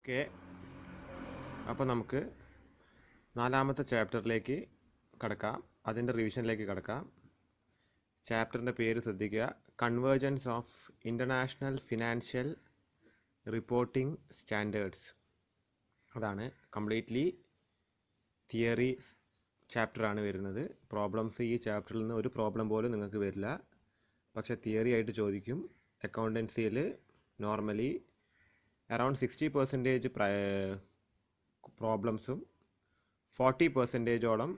Okay, അപ്പോൾ നമുക്ക് നാലാമത്തെ ചാപ്റ്ററിലേക്ക് കടക്കാം. അതിൻ്റെ റിവിഷനിലേക്ക് കടക്കാം. ചാപ്റ്ററിൻ്റെ പേര് ശ്രദ്ധിക്കുക, convergence of international financial reporting standards. അതാണ് കംപ്ലീറ്റ്ലി തിയറി ചാപ്റ്ററാണ് വരുന്നത്. പ്രോബ്ലംസ് ഈ ചാപ്റ്ററിൽ നിന്ന് ഒരു പ്രോബ്ലം പോലും നിങ്ങൾക്ക് വരില്ല, പക്ഷേ തിയറി ആയിട്ട് ചോദിക്കും. അക്കൗണ്ടൻസിയിൽ നോർമലി അറൗണ്ട് 60% പ്രോബ്ലംസും 40%ഓളം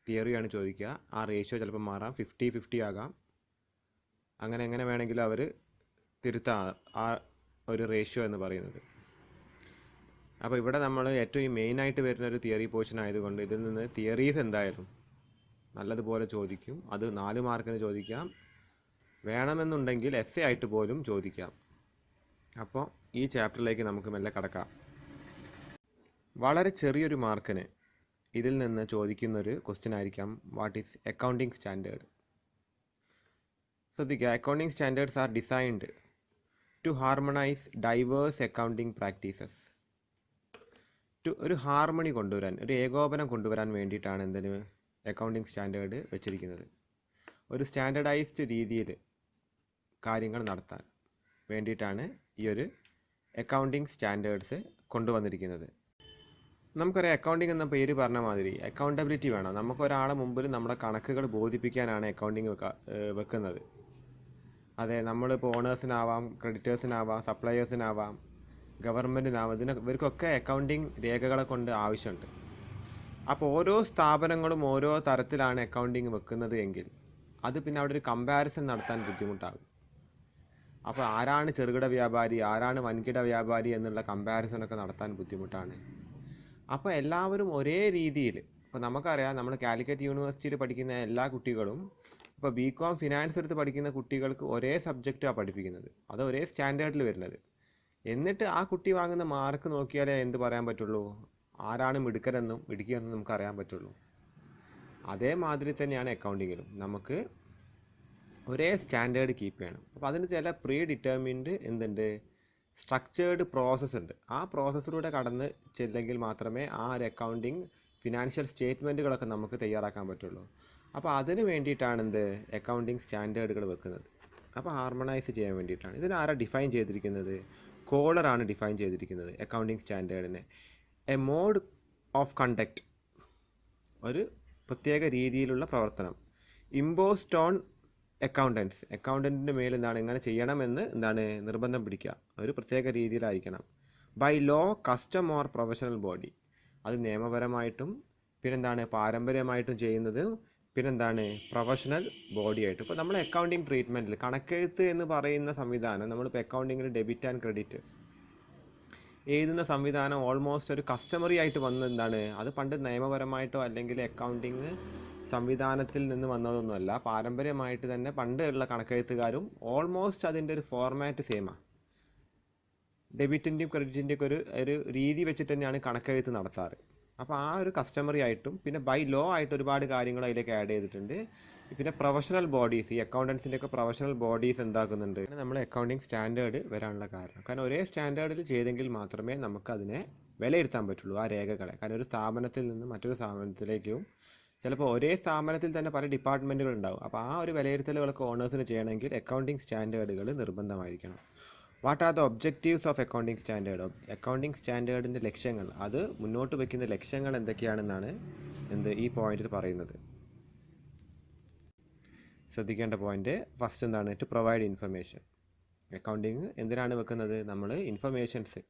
തിയറിയാണ് ചോദിക്കുക. ആ റേഷ്യോ ചിലപ്പോൾ മാറാം, 50-50 ആകാം. എങ്ങനെ വേണമെങ്കിലും അവർ തിരുത്താം ആ ഒരു റേഷ്യോ എന്ന് പറയുന്നത്. അപ്പോൾ ഇവിടെ നമ്മൾ ഏറ്റവും മെയിനായിട്ട് വരുന്ന ഒരു തിയറി പോർഷൻ ആയതുകൊണ്ട് ഇതിൽ നിന്ന് തിയറീസ് എന്തായാലും നല്ലതുപോലെ ചോദിക്കും. അത് 4 മാർക്കിന് ചോദിക്കാം, വേണമെന്നുണ്ടെങ്കിൽ എസ്സേ ആയിട്ട് പോലും ചോദിക്കാം. അപ്പോൾ ഈ ചാപ്റ്ററിലേക്ക് നമുക്ക് മെല്ലെ കടക്കാം. വളരെ ചെറിയൊരു മാർക്കിന് ഇതിൽ നിന്ന് ചോദിക്കുന്നൊരു ക്വസ്റ്റ്യൻ ആയിരിക്കാം, വാട്ട് ഈസ് അക്കൗണ്ടിങ് സ്റ്റാൻഡേർഡ്. ശ്രദ്ധിക്കുക, accounting standards are designed to harmonise diverse accounting practices. ഒരു ഹാർമണി കൊണ്ടുവരാൻ, ഒരു ഏകോപനം കൊണ്ടുവരാൻ വേണ്ടിയിട്ടാണ് എന്തിന് അക്കൗണ്ടിങ് സ്റ്റാൻഡേർഡ് വെച്ചിരിക്കുന്നത്. ഒരു സ്റ്റാൻഡേർഡൈസ്ഡ് രീതിയിൽ കാര്യങ്ങൾ നടത്താൻ വേണ്ടിയിട്ടാണ് ഈ ഒരു അക്കൗണ്ടിങ് സ്റ്റാൻഡേർഡ്സ് കൊണ്ടുവന്നിരിക്കുന്നത്. നമുക്കറിയാം, അക്കൗണ്ടിങ് എന്ന പേര് പറഞ്ഞ മാതിരി അക്കൗണ്ടബിലിറ്റി വേണം. നമുക്കൊരാളെ മുമ്പിൽ നമ്മുടെ കണക്കുകൾ ബോധിപ്പിക്കാനാണ് അക്കൗണ്ടിങ് വെക്കുന്നത്. അതെ, നമ്മളിപ്പോൾ ഓണേഴ്സിനാവാം, ക്രെഡിറ്റേഴ്സിനാവാം, സപ്ലയേഴ്സിനാവാം, ഗവൺമെൻറ്റിനാവാം, ഇവർക്കൊക്കെ അക്കൗണ്ടിങ് രേഖകളെ കൊണ്ട് ആവശ്യമുണ്ട്. അപ്പോൾ ഓരോ സ്ഥാപനങ്ങളും ഓരോ തരത്തിലാണ് അക്കൗണ്ടിങ് വെക്കുന്നത് എങ്കിൽ അത് പിന്നെ അവിടെ ഒരു കമ്പാരിസൺ നടത്താൻ ബുദ്ധിമുട്ടാകും. അപ്പോൾ ആരാണ് ചെറുകിട വ്യാപാരി, ആരാണ് വൻകിട വ്യാപാരി എന്നുള്ള കമ്പാരിസണൊക്കെ നടത്താൻ ബുദ്ധിമുട്ടാണ്. അപ്പോൾ എല്ലാവരും ഒരേ രീതിയിൽ, ഇപ്പോൾ നമുക്കറിയാം, നമ്മൾ കാലിക്കറ്റ് യൂണിവേഴ്സിറ്റിയിൽ പഠിക്കുന്ന എല്ലാ കുട്ടികളും ഇപ്പോൾ BCom ഫിനാൻസ് എടുത്ത് പഠിക്കുന്ന കുട്ടികൾക്ക് ഒരേ സബ്ജക്റ്റാണ് പഠിപ്പിക്കുന്നത്, അത് ഒരേ സ്റ്റാൻഡേർഡിൽ വരുന്നത്. എന്നിട്ട് ആ കുട്ടി വാങ്ങുന്ന മാർക്ക് നോക്കിയാലേ എന്ത് പറയാൻ പറ്റുള്ളൂ, ആരാണ് മിടുക്കരെന്നും മിടുക്കിയെന്നും നമുക്ക് അറിയാൻ പറ്റുള്ളൂ. അതേമാതിരി തന്നെയാണ് അക്കൗണ്ടിങ്ങിലും, നമുക്ക് ഒരേ സ്റ്റാൻഡേർഡ് കീപ്പ് ചെയ്യണം. അപ്പോൾ അതിന് ചില പ്രീ ഡിറ്റർമിൻഡ് എന്തുണ്ട്, സ്ട്രക്ചേർഡ് പ്രോസസ്സ് ഉണ്ട്. ആ പ്രോസസ്സിലൂടെ കടന്ന് ചെല്ലെങ്കിൽ മാത്രമേ ആ ഒരു അക്കൗണ്ടിങ് ഫിനാൻഷ്യൽ സ്റ്റേറ്റ്മെൻറ്റുകളൊക്കെ നമുക്ക് തയ്യാറാക്കാൻ പറ്റുള്ളൂ. അപ്പോൾ അതിന് വേണ്ടിയിട്ടാണ് അക്കൗണ്ടിങ് സ്റ്റാൻഡേർഡുകൾ വെക്കുന്നത്. അപ്പോൾ ഹാർമണൈസ് ചെയ്യാൻ വേണ്ടിയിട്ടാണ്. ഇതിനാരാ ഡിഫൈൻ ചെയ്തിരിക്കുന്നത്? കോളറാണ് ഡിഫൈൻ ചെയ്തിരിക്കുന്നത് അക്കൗണ്ടിങ് സ്റ്റാൻഡേർഡിനെ. എ മോഡ് ഓഫ് കണ്ടക്റ്റ്, ഒരു പ്രത്യേക രീതിയിലുള്ള പ്രവർത്തനം, ഇമ്പോസ്ഡ് ഓൺ അക്കൗണ്ടൻറ്റിൻ്റെ മേൽ ഇങ്ങനെ ചെയ്യണമെന്ന് നിർബന്ധം പിടിക്കുക, ഒരു പ്രത്യേക രീതിയിലായിരിക്കണം. Bylaw, custom or professional body, അത് നിയമപരമായിട്ടും പാരമ്പര്യമായിട്ടും ചെയ്യുന്നത്, പ്രൊഫഷണൽ ബോഡി ആയിട്ട്. ഇപ്പോൾ നമ്മൾ അക്കൗണ്ടിങ് ട്രീറ്റ്മെൻറ്റിൽ കണക്കെഴുത്ത് എന്ന് പറയുന്ന സംവിധാനം, നമ്മളിപ്പോൾ അക്കൗണ്ടിങ്ങിൽ ഡെബിറ്റ് ആൻഡ് ക്രെഡിറ്റ് എഴുതുന്ന സംവിധാനം ഓൾമോസ്റ്റ് ഒരു കസ്റ്റമറി ആയിട്ട് വന്നത് അത് പണ്ട് നിയമപരമായിട്ടോ അല്ലെങ്കിൽ അക്കൗണ്ടിങ് സംവിധാനത്തിൽ നിന്ന് വന്നതൊന്നുമല്ല. പാരമ്പര്യമായിട്ട് തന്നെ പണ്ടുള്ള കണക്കെഴുത്തുകാരും ഓൾമോസ്റ്റ് അതിൻ്റെ ഒരു ഫോർമാറ്റ് സെയിമാണ്. ഡെബിറ്റിൻ്റെയും ക്രെഡിറ്റിൻ്റെയൊക്കെ ഒരു രീതി വെച്ചിട്ട് തന്നെയാണ് കണക്കെഴുത്ത് നടത്താറ്. അപ്പോൾ ആ ഒരു കസ്റ്റമറി ആയിട്ടും പിന്നെ ബൈ ലോ ആയിട്ട് ഒരുപാട് കാര്യങ്ങൾ അതിലേക്ക് ആഡ് ചെയ്തിട്ടുണ്ട്. പിന്നെ പ്രൊഫഷണൽ ബോഡീസ്, ഈ അക്കൗണ്ടൻസിൻ്റെയൊക്കെ പ്രൊഫഷണൽ ബോഡീസ് എന്താക്കുന്നുണ്ട്, നമ്മൾ അക്കൗണ്ടിങ് സ്റ്റാൻഡേർഡ് വരാനുള്ള കാരണം ഒരേ സ്റ്റാൻഡേർഡിൽ ചെയ്തെങ്കിൽ മാത്രമേ നമുക്കതിനെ വിലയിരുത്താൻ പറ്റുള്ളൂ, ആ രേഖകളെ. കാരണം ഒരു സ്ഥാപനത്തിൽ നിന്ന് മറ്റൊരു സ്ഥാപനത്തിലേക്കും ചിലപ്പോൾ ഒരേ സ്ഥാപനത്തിൽ തന്നെ പല ഡിപ്പാർട്ട്മെൻറ്റുകൾ ഉണ്ടാവും. അപ്പോൾ ആ ഒരു വിലയിരുത്തലുകളൊക്കെ ഓണേഴ്സിന് ചെയ്യണമെങ്കിൽ അക്കൗണ്ടിങ് സ്റ്റാൻഡേർഡുകൾ നിർബന്ധമായിരിക്കണം. What are the objectives of accounting standard? Accounting സ്റ്റാൻഡേർഡിൻ്റെ ലക്ഷ്യങ്ങൾ, അത് മുന്നോട്ട് വയ്ക്കുന്ന ലക്ഷ്യങ്ങൾ എന്തൊക്കെയാണെന്നാണ് ഈ പോയിന്റിൽ പറയുന്നത്. ശ്രദ്ധിക്കേണ്ട point first to provide information. Accounting എന്തിനാണ് വെക്കുന്നത്? നമ്മൾ ഇൻഫർമേഷൻസ്,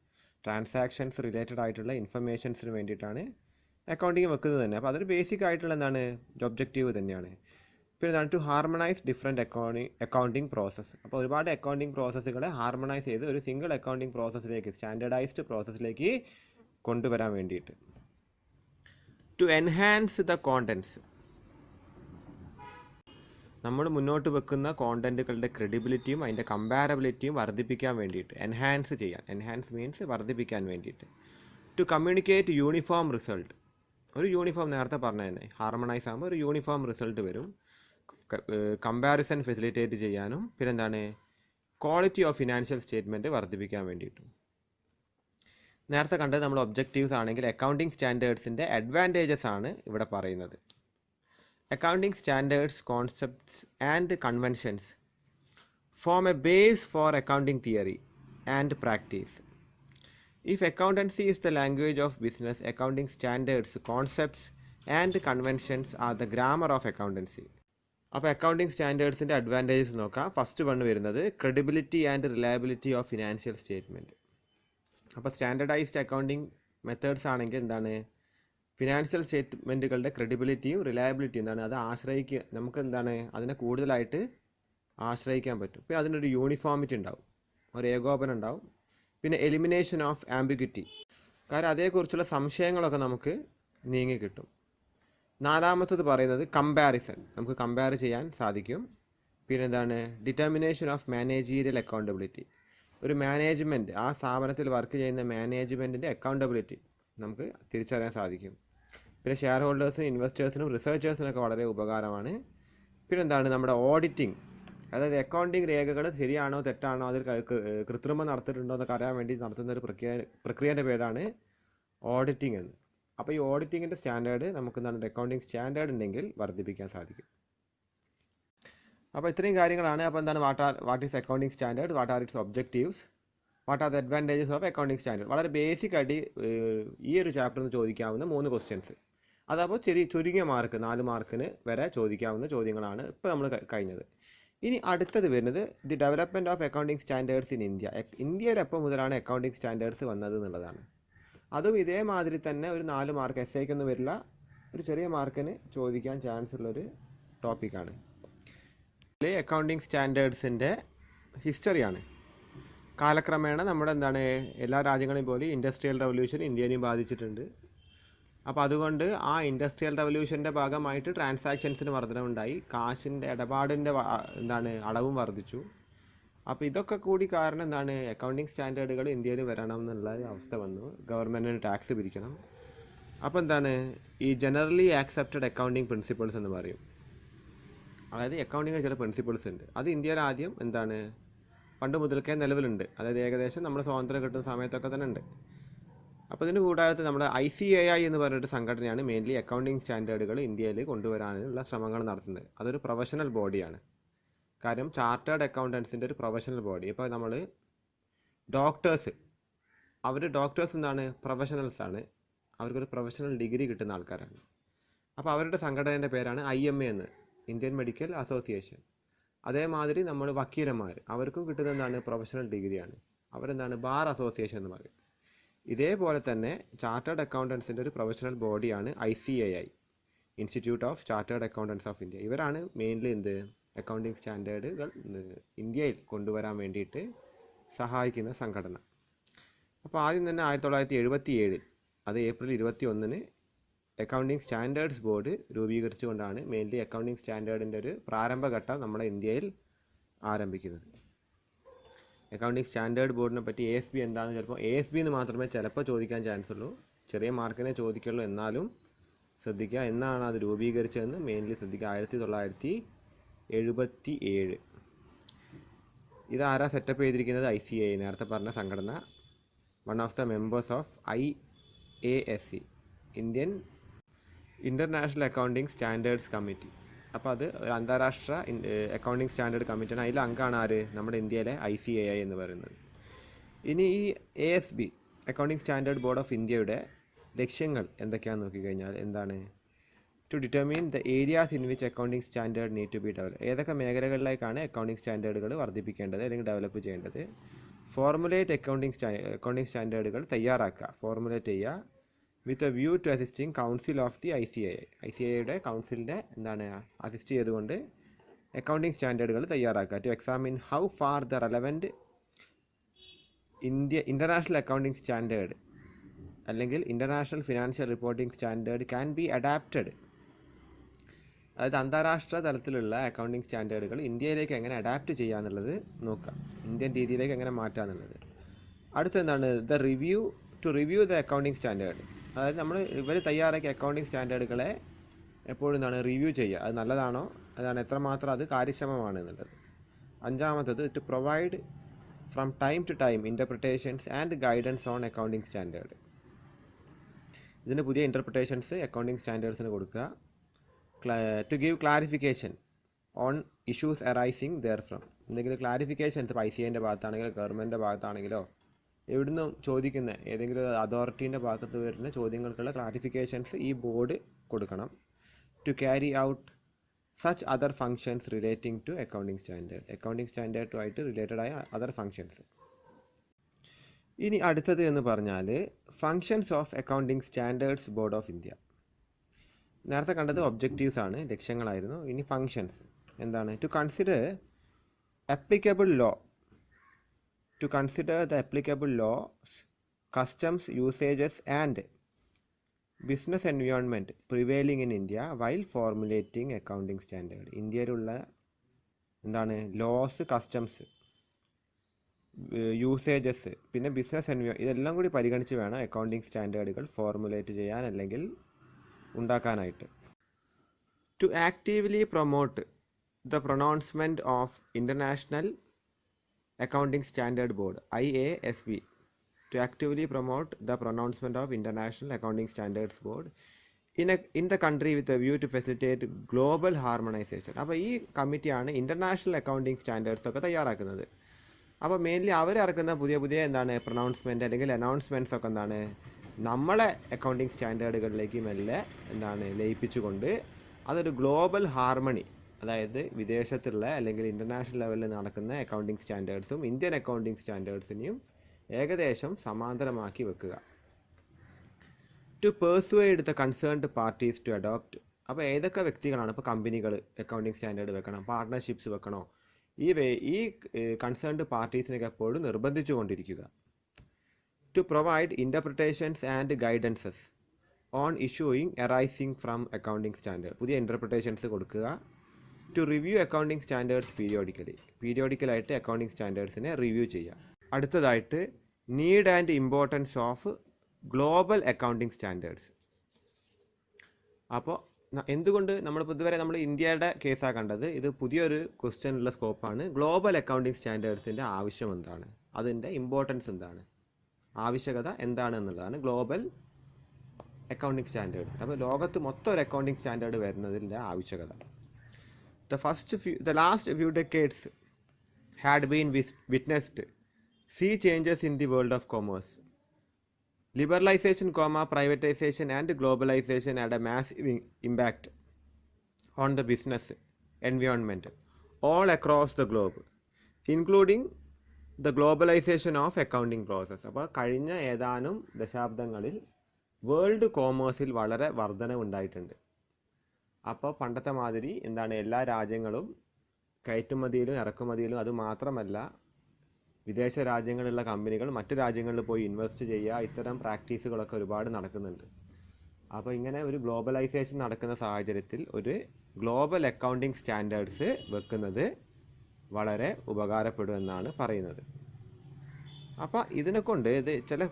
ട്രാൻസാക്ഷൻസ് റിലേറ്റഡ് ആയിട്ടുള്ള ഇൻഫർമേഷൻസിന് വേണ്ടിയിട്ടാണ് അക്കൗണ്ടിങ് വെക്കുന്നത് തന്നെ. അപ്പോൾ അതൊരു ബേസിക് ആയിട്ടുള്ള ഒബ്ജക്റ്റീവ് തന്നെയാണ്. പിന്നെ to harmonise different accounting process. അപ്പോൾ ഒരുപാട് അക്കൗണ്ടിങ് പ്രോസസ്സുകളെ ഹാർമണൈസ് ചെയ്ത് ഒരു സിംഗിൾ അക്കൗണ്ടിങ് പ്രോസസ്സിലേക്ക്, സ്റ്റാൻഡേർഡൈസ്ഡ് പ്രോസസ്സിലേക്ക് കൊണ്ടുവരാൻ വേണ്ടിയിട്ട്. ടു എൻഹാൻസ് ദ കോണ്ടൻസ്, നമ്മൾ മുന്നോട്ട് വെക്കുന്ന കോണ്ടൻറ്റുകളുടെ ക്രെഡിബിലിറ്റിയും അതിൻ്റെ കമ്പാരബിലിറ്റിയും വർദ്ധിപ്പിക്കാൻ വേണ്ടിയിട്ട്, എൻഹാൻസ് ചെയ്യാൻ. എൻഹാൻസ് മീൻസ് വർദ്ധിപ്പിക്കാൻ വേണ്ടിയിട്ട്. ടു കമ്മ്യൂണിക്കേറ്റ് യൂണിഫോം റിസൾട്ട്, ഒരു യൂണിഫോം, നേരത്തെ പറഞ്ഞ തന്നെ ഹാർമണൈസ് ആകുമ്പോൾ ഒരു യൂണിഫോം റിസൾട്ട് വരും. കമ്പാരിസൺ ഫെസിലിറ്റേറ്റ് ചെയ്യാനും പിന്നെ ക്വാളിറ്റി ഓഫ് ഫിനാൻഷ്യൽ സ്റ്റേറ്റ്മെൻറ്റ് വർദ്ധിപ്പിക്കാൻ വേണ്ടിയിട്ടും. നേരത്തെ കണ്ടത് നമ്മൾ ഒബ്ജക്റ്റീവ്സ് ആണെങ്കിൽ അക്കൗണ്ടിങ് സ്റ്റാൻഡേർഡ്സിൻ്റെ അഡ്വാൻറ്റേജസ് ആണ് ഇവിടെ പറയുന്നത്. Accounting standards, concepts and conventions form a base for accounting theory and practice. If accountancy is the language of business, accounting standards, concepts and conventions are the grammar of accountancy. അപ്പോൾ accounting സ്റ്റാൻഡേർഡ്സിൻ്റെ advantages നോക്കാം. First one വരുന്നത് credibility and reliability of financial statement. അപ്പോൾ standardised accounting methods ആണെങ്കിൽ എന്താണ്, financial സ്റ്റേറ്റ്മെൻറ്റുകളുടെ ക്രെഡിബിലിറ്റിയും റിലയബിലിറ്റിയും എന്താണ്, അത് നമുക്ക് എന്താണ് അതിനെ കൂടുതലായിട്ട് ആശ്രയിക്കാൻ പറ്റും. പിന്നെ അതിനൊരു യൂണിഫോമിറ്റി ഉണ്ടാവും, ഒരു ഏകോപനം ഉണ്ടാവും. പിന്നെ എലിമിനേഷൻ ഓഫ് ആംബിഗ്വിറ്റി, കാരണം അതേക്കുറിച്ചുള്ള സംശയങ്ങളൊക്കെ നമുക്ക് നീങ്ങി കിട്ടും. നാലാമത്തത് പറയുന്നത് കമ്പാരിസൺ, നമുക്ക് കമ്പയർ ചെയ്യാൻ സാധിക്കും. പിന്നെ എന്താണ്, ഡിറ്റർമിനേഷൻ ഓഫ് മാനേജീരിയൽ അക്കൗണ്ടബിലിറ്റി, ഒരു മാനേജ്മെൻറ്റ്, ആ സ്ഥാപനത്തിൽ വർക്ക് ചെയ്യുന്ന മാനേജ്മെൻറ്റിൻ്റെ അക്കൗണ്ടബിലിറ്റി നമുക്ക് തിരിച്ചറിയാൻ സാധിക്കും. പിന്നെ ഷെയർ ഹോൾഡേഴ്സിനും ഇൻവെസ്റ്റേഴ്സിനും റിസർച്ചേഴ്സിനൊക്കെ വളരെ ഉപകാരമാണ്. പിന്നെ എന്താണ്, നമ്മുടെ ഓഡിറ്റിംഗ്, അതായത് അക്കൗണ്ടിങ് രേഖകൾ ശരിയാണോ തെറ്റാണോ, അതിൽ കൃത്രിമം നടത്തിയിട്ടുണ്ടോ എന്നൊക്കെ അറിയാൻ വേണ്ടി നടത്തുന്ന ഒരു പ്രക്രിയേൻ്റെ പേരാണ് ഓഡിറ്റിംഗ് എന്ന്. അപ്പോൾ ഈ ഓഡിറ്റിങ്ങിൻ്റെ സ്റ്റാൻഡേർഡ് നമുക്ക് എന്താണ്, അക്കൗണ്ടിങ് സ്റ്റാൻഡേർഡ് ഉണ്ടെങ്കിൽ വർദ്ധിപ്പിക്കാൻ സാധിക്കും. അപ്പോൾ ഇത്രയും കാര്യങ്ങളാണ്. അപ്പോൾ എന്താണ്, what is accounting standard, what are it's objectives, what are the advantages of accounting standard. വളരെ ബേസിക് ആയിട്ട് ഈ ഒരു ചാപ്റ്ററിൽ നിന്ന് ചോദിക്കാവുന്ന 3 ക്വസ്റ്റ്യൻസ്. അതപ്പോൾ ചുരുങ്ങിയ മാർക്ക് 4 മാർക്കിന് വരെ ചോദിക്കാവുന്ന ചോദ്യങ്ങളാണ് ഇപ്പോൾ നമ്മൾ കഴിഞ്ഞത്. ഇനി അടുത്തത് വരുന്നത് the development of accounting standards in India. ഇന്ത്യയിൽ എപ്പോൾ മുതലാണ് അക്കൗണ്ടിങ് സ്റ്റാൻഡേർഡ്സ് വന്നത് എന്നുള്ളതാണ്. അതും ഇതേമാതിരി തന്നെ ഒരു 4 മാർക്ക്, എസ്ഐക്കൊന്നും വരില്ല, ഒരു ചെറിയ മാർക്കിന് ചോദിക്കാൻ ചാൻസ് ഉള്ളൊരു ടോപ്പിക്കാണ്. അക്കൗണ്ടിങ് സ്റ്റാൻഡേർഡ്സിൻ്റെ ഹിസ്റ്ററിയാണ്. കാലക്രമേണ നമ്മുടെ എന്താണ്, എല്ലാ രാജ്യങ്ങളെയും പോലെ ഇൻഡസ്ട്രിയൽ റവല്യൂഷൻ ഇന്ത്യനെയും ബാധിച്ചിട്ടുണ്ട്. അപ്പോൾ അതുകൊണ്ട് ആ ഇൻഡസ്ട്രിയൽ റവല്യൂഷൻ്റെ ഭാഗമായിട്ട് ട്രാൻസാക്ഷൻസിന് വർധനവുണ്ടായി, കാശിൻ്റെ ഇടപാടിൻ്റെ എന്താണ് അളവും വർദ്ധിച്ചു. അപ്പോൾ ഇതൊക്കെ കൂടി കാരണം എന്താണ്, അക്കൗണ്ടിങ് സ്റ്റാൻഡേർഡുകൾ ഇന്ത്യയിൽ വരണം എന്നുള്ള അവസ്ഥ വന്നു. ഗവൺമെൻറ്റിന് ടാക്സ് പിരിക്കണം. അപ്പോൾ എന്താണ്, ഈ ജനറലി ആക്സെപ്റ്റഡ് അക്കൗണ്ടിങ് പ്രിൻസിപ്പിൾസ് എന്ന് പറയും. അതായത് അക്കൗണ്ടിങ്ങിൽ ചില പ്രിൻസിപ്പിൾസ് ഉണ്ട്, അത് ഇന്ത്യയിൽ ആദ്യം എന്താണ് പണ്ട് മുതൽക്കേ നിലവിലുണ്ട്. അതായത് ഏകദേശം നമ്മൾ സ്വാതന്ത്ര്യം കിട്ടുന്ന സമയത്തൊക്കെ തന്നെ ഉണ്ട്. അപ്പോൾ ഇതിന് കൂടാതെ നമ്മുടെ ICAI എന്ന് പറഞ്ഞൊരു സംഘടനയാണ് മെയിൻലി അക്കൗണ്ടിങ് സ്റ്റാൻഡേർഡുകൾ ഇന്ത്യയിൽ കൊണ്ടുവരാനുള്ള ശ്രമങ്ങൾ നടത്തുന്നത്. അതൊരു പ്രൊഫഷണൽ ബോഡിയാണ്. കാര്യം ചാർട്ടേഡ് അക്കൗണ്ടൻസിൻ്റെ ഒരു പ്രൊഫഷണൽ ബോഡി. ഇപ്പോൾ നമ്മൾ ഡോക്ടേഴ്സ് എന്താണ്, പ്രൊഫഷണൽസാണ്, അവർക്കൊരു പ്രൊഫഷണൽ ഡിഗ്രി കിട്ടുന്ന ആൾക്കാരാണ്. അപ്പോൾ അവരുടെ സംഘടനയുടെ പേരാണ് IMA എന്ന്, ഇന്ത്യൻ മെഡിക്കൽ അസോസിയേഷൻ. അതേമാതിരി നമ്മൾ വക്കീലന്മാർ, അവർക്കും കിട്ടുന്ന എന്താണ്, പ്രൊഫഷണൽ ഡിഗ്രിയാണ്. അവരെന്താണ്, ബാർ അസോസിയേഷൻ എന്ന് പറയും. ഇതേപോലെ തന്നെ ചാർട്ടേഡ് അക്കൗണ്ടൻസിൻ്റെ ഒരു പ്രൊഫഷണൽ ബോഡിയാണ് ICAI, institute of chartered accountants of India. ഇവരാണ് മെയിൻലി അക്കൗണ്ടിങ് സ്റ്റാൻഡേർഡുകൾ ഇന്ത്യയിൽ കൊണ്ടുവരാൻ വേണ്ടിയിട്ട് സഹായിക്കുന്ന സംഘടന. അപ്പോൾ ആദ്യം തന്നെ 1977, അത് ഏപ്രിൽ 21 അക്കൗണ്ടിങ് സ്റ്റാൻഡേർഡ്സ് ബോർഡ് രൂപീകരിച്ചുകൊണ്ടാണ് മെയിൻലി അക്കൗണ്ടിങ് സ്റ്റാൻഡേർഡിൻ്റെ ഒരു പ്രാരംഭഘട്ടം നമ്മുടെ ഇന്ത്യയിൽ ആരംഭിക്കുന്നത്. അക്കൗണ്ടിങ് സ്റ്റാൻഡേർഡ് ബോർഡിനെ പറ്റി ASB എന്താണെന്ന് ചിലപ്പോൾ ASB എന്ന് മാത്രമേ ചിലപ്പോൾ ചോദിക്കാൻ ചാൻസ് ഉള്ളൂ, ചെറിയ മാർക്കിനെ ചോദിക്കുള്ളൂ. എന്നാലും ശ്രദ്ധിക്കുക, എന്നാണ് അത് രൂപീകരിച്ചതെന്ന് മെയിൻലി ശ്രദ്ധിക്കുക. 1977. ഇതാരാ സെറ്റപ്പ് ചെയ്തിരിക്കുന്നത്, ICAI, നേരത്തെ പറഞ്ഞ സംഘടന. One of the members of IASC, international accounting standards committee. അപ്പോൾ അത് ഒരു അന്താരാഷ്ട്ര അക്കൗണ്ടിങ് സ്റ്റാൻഡേർഡ് കമ്മിറ്റിയാണ്. അതിൽ അംഗമാണ് ആര്, നമ്മുടെ ഇന്ത്യയിലെ ICAI എന്ന് പറയുന്നത്. ഇനി ഈ ASB, accounting standard board of ഇന്ത്യയുടെ ലക്ഷ്യങ്ങൾ എന്തൊക്കെയാണെന്ന് നോക്കിക്കഴിഞ്ഞാൽ എന്താണ്, to determine the areas in which accounting standard need to be develop, ഏതൊക്കെ മേഖലകളിലേക്കാണ് അക്കൗണ്ടിങ് സ്റ്റാൻഡേർഡുകൾ വർദ്ധിപ്പിക്കേണ്ടത് അല്ലെങ്കിൽ ഡെവലപ്പ് ചെയ്യേണ്ടത്. ഫോർമുലേറ്റ് അക്കൗണ്ടിങ് സ്റ്റാൻഡേർഡുകൾ തയ്യാറാക്കുക, ഫോർമുലേറ്റ് ചെയ്യുക. With a view to assisting council of the ICAIയുടെ കൗൺസിലിൻ്റെ എന്താണ് അസിസ്റ്റ് ചെയ്തുകൊണ്ട് അക്കൗണ്ടിങ് സ്റ്റാൻഡേർഡുകൾ തയ്യാറാക്കുക. To examine how far the relevant international accounting standard അല്ലെങ്കിൽ international financial reporting standard can be adapted, അതായത് അന്താരാഷ്ട്ര തലത്തിലുള്ള അക്കൗണ്ടിങ് സ്റ്റാൻഡേർഡുകൾ ഇന്ത്യയിലേക്ക് എങ്ങനെ അഡാപ്റ്റ് ചെയ്യുക എന്നുള്ളത് നോക്കുക, ഇന്ത്യൻ രീതിയിലേക്ക് എങ്ങനെ മാറ്റുക എന്നുള്ളത്. അടുത്തെന്താണ്, to review the accounting standard, അതായത് ഇവർ തയ്യാറാക്കിയ അക്കൗണ്ടിങ് സ്റ്റാൻഡേർഡുകളെ എപ്പോഴും റിവ്യൂ ചെയ്യുക, അത് നല്ലതാണോ, അതാണ് എത്രമാത്രം അത് കാര്യക്ഷമമാണ് എന്നുള്ളത്. 5-മത്തേത്, to provide from time to time interpretations and guidance on accounting standard. ഇതിന് പുതിയ ഇൻ്റർപ്രിട്ടേഷൻസ് അക്കൗണ്ടിങ് സ്റ്റാൻഡേർഡ്സിന് കൊടുക്കുക. To give clarification on issues arising there from. എന്തെങ്കിലും ക്ലാരിഫിക്കേഷൻസ് ICAIൻ്റെ ഭാഗത്താണെങ്കിലോ ഗവൺമെൻറ്റിൻ്റെ ഭാഗത്താണെങ്കിലോ എവിടുന്നും ചോദിക്കുന്ന ഏതെങ്കിലും അതോറിറ്റീൻ്റെ ഭാഗത്ത് വരുന്ന ചോദ്യങ്ങൾക്കുള്ള ക്ലാരിഫിക്കേഷൻസ് ഈ ബോർഡ് കൊടുക്കണം. To carry out such other functions relating to accounting standard. Accounting സ്റ്റാൻഡേർഡുമായിട്ട് റിലേറ്റഡ് ആയ അതർ ഫങ്ഷൻസ്. ഇനി അടുത്തത് എന്ന് പറഞ്ഞാൽ functions of accounting standards board of India. നേരത്തെ കണ്ടത് ഒബ്ജക്റ്റീവ്സ് ആണ്, ലക്ഷ്യങ്ങളായിരുന്നു. ഇനി ഫങ്ഷൻസ് എന്താണ്? To consider applicable law, to consider the applicable laws, customs, usages and business environment prevailing in India while formulating accounting standard. ഇന്ത്യയിലുള്ള എന്താണ് ലോസ്, കസ്റ്റംസ്, യൂസേജസ്, പിന്നെ business ഇതെല്ലാം കൂടി പരിഗണിച്ച് വേണം അക്കൗണ്ടിങ് സ്റ്റാൻഡേർഡുകൾ ഫോർമുലേറ്റ് ചെയ്യാൻ അല്ലെങ്കിൽ ഉണ്ടാക്കാനായിട്ട്. To actively promote the pronouncement of International Accounting Standard Board IASB, to actively promote the pronouncement of International Accounting Standards Board in the country with a view to facilitate global harmonization. അപ്പോൾ ഈ കമ്മിറ്റിയാണ് international accounting standards ഒക്കെ തയ്യാറാക്കുന്നത്. അപ്പോൾ mainly അവർ ഇറക്കുന്ന പുതിയ എന്താണ് പ്രൊനൗൺസ്മെൻറ്റ് അല്ലെങ്കിൽ അനൗൺസ്മെൻറ്റ്സ് ഒക്കെ എന്താണ് നമ്മളെ അക്കൗണ്ടിങ് സ്റ്റാൻഡേർഡുകളിലേക്ക് മെല്ലെ എന്താണ് ലയിപ്പിച്ചുകൊണ്ട് അതൊരു ഗ്ലോബൽ ഹാർമണി, അതായത് വിദേശത്തുള്ള അല്ലെങ്കിൽ ഇൻ്റർനാഷണൽ ലെവലിൽ നടക്കുന്ന അക്കൗണ്ടിങ് സ്റ്റാൻഡേർഡ്സും ഇന്ത്യൻ അക്കൗണ്ടിങ് സ്റ്റാൻഡേർഡ്സിനെയും ഏകദേശം സമാന്തരമാക്കി വെക്കുക. To persuade the concerned parties to adopt. അപ്പോൾ ഏതൊക്കെ വ്യക്തികളാണ്? ഇപ്പോൾ കമ്പനികൾ അക്കൗണ്ടിങ് സ്റ്റാൻഡേർഡ് വെക്കണം, പാർട്ട്ണർഷിപ്സ് വെക്കണോ, ഈ കൺസേൺഡ് പാർട്ടീസിനൊക്കെ എപ്പോഴും നിർബന്ധിച്ചു കൊണ്ടിരിക്കുക. To provide interpretations and guidances on issuing arising from accounting standard. പുതിയ ഇൻ്റർപ്രിട്ടേഷൻസ് കൊടുക്കുക. ടു റിവ്യൂ അക്കൗണ്ടിങ് സ്റ്റാൻഡേർഡ്സ് പീരിയോഡിക്കലായിട്ട് അക്കൗണ്ടിങ് സ്റ്റാൻഡേർഡ്സിനെ റിവ്യൂ ചെയ്യുക. അടുത്തതായിട്ട് need and importance of global accounting standards. അപ്പോൾ എന്തുകൊണ്ട് നമ്മളിപ്പോൾ ഇതുവരെ നമ്മൾ ഇന്ത്യയുടെ കേസാണ് കണ്ടത്. ഇത് പുതിയൊരു ക്വസ്റ്റ്യനുള്ള സ്കോപ്പാണ്. ഗ്ലോബൽ അക്കൗണ്ടിങ് സ്റ്റാൻഡേർഡ്സിൻ്റെ ആവശ്യം എന്താണ്, അതിൻ്റെ ഇമ്പോർട്ടൻസ് എന്താണ്, ആവശ്യകത എന്താണ് എന്നുള്ളതാണ് ഗ്ലോബൽ അക്കൗണ്ടിങ് സ്റ്റാൻഡേർഡ്സ്. അപ്പോൾ ലോകത്ത് മൊത്തം ഒരു അക്കൗണ്ടിങ് സ്റ്റാൻഡേർഡ് വരുന്നതിൻ്റെ ആവശ്യകത. The last few decades had been witnessed sea changes in the world of commerce. Liberalization, privatization and globalization had a massive impact on the business environment all across the globe, including the globalization of accounting process. അപ്പോൾ കഴിഞ്ഞ ഏതാനും ദശാബ്ദങ്ങളിൽ world കോമേഴ്സിൽ വളരെ വർധനവുണ്ടായിട്ടുണ്ട്. അപ്പോൾ പണ്ടത്തെ മാതിരി എന്താണ് എല്ലാ രാജ്യങ്ങളും കയറ്റുമതിയിലും ഇറക്കുമതിയിലും, അതുമാത്രമല്ല വിദേശ രാജ്യങ്ങളിലുള്ള കമ്പനികൾ മറ്റു രാജ്യങ്ങളിൽ പോയി ഇൻവെസ്റ്റ് ചെയ്യുക, ഇത്തരം പ്രാക്ടീസുകളൊക്കെ ഒരുപാട് നടക്കുന്നുണ്ട്. അപ്പോൾ ഇങ്ങനെ ഒരു ഗ്ലോബലൈസേഷൻ നടക്കുന്ന സാഹചര്യത്തിൽ ഒരു ഗ്ലോബൽ അക്കൗണ്ടിങ് സ്റ്റാൻഡേർഡ്സ് വെക്കുന്നത് വളരെ ഉപകാരപ്പെടുമെന്നാണ് പറയുന്നത്. അപ്പോൾ ഇതിനെക്കൊണ്ട് ഇത് ചില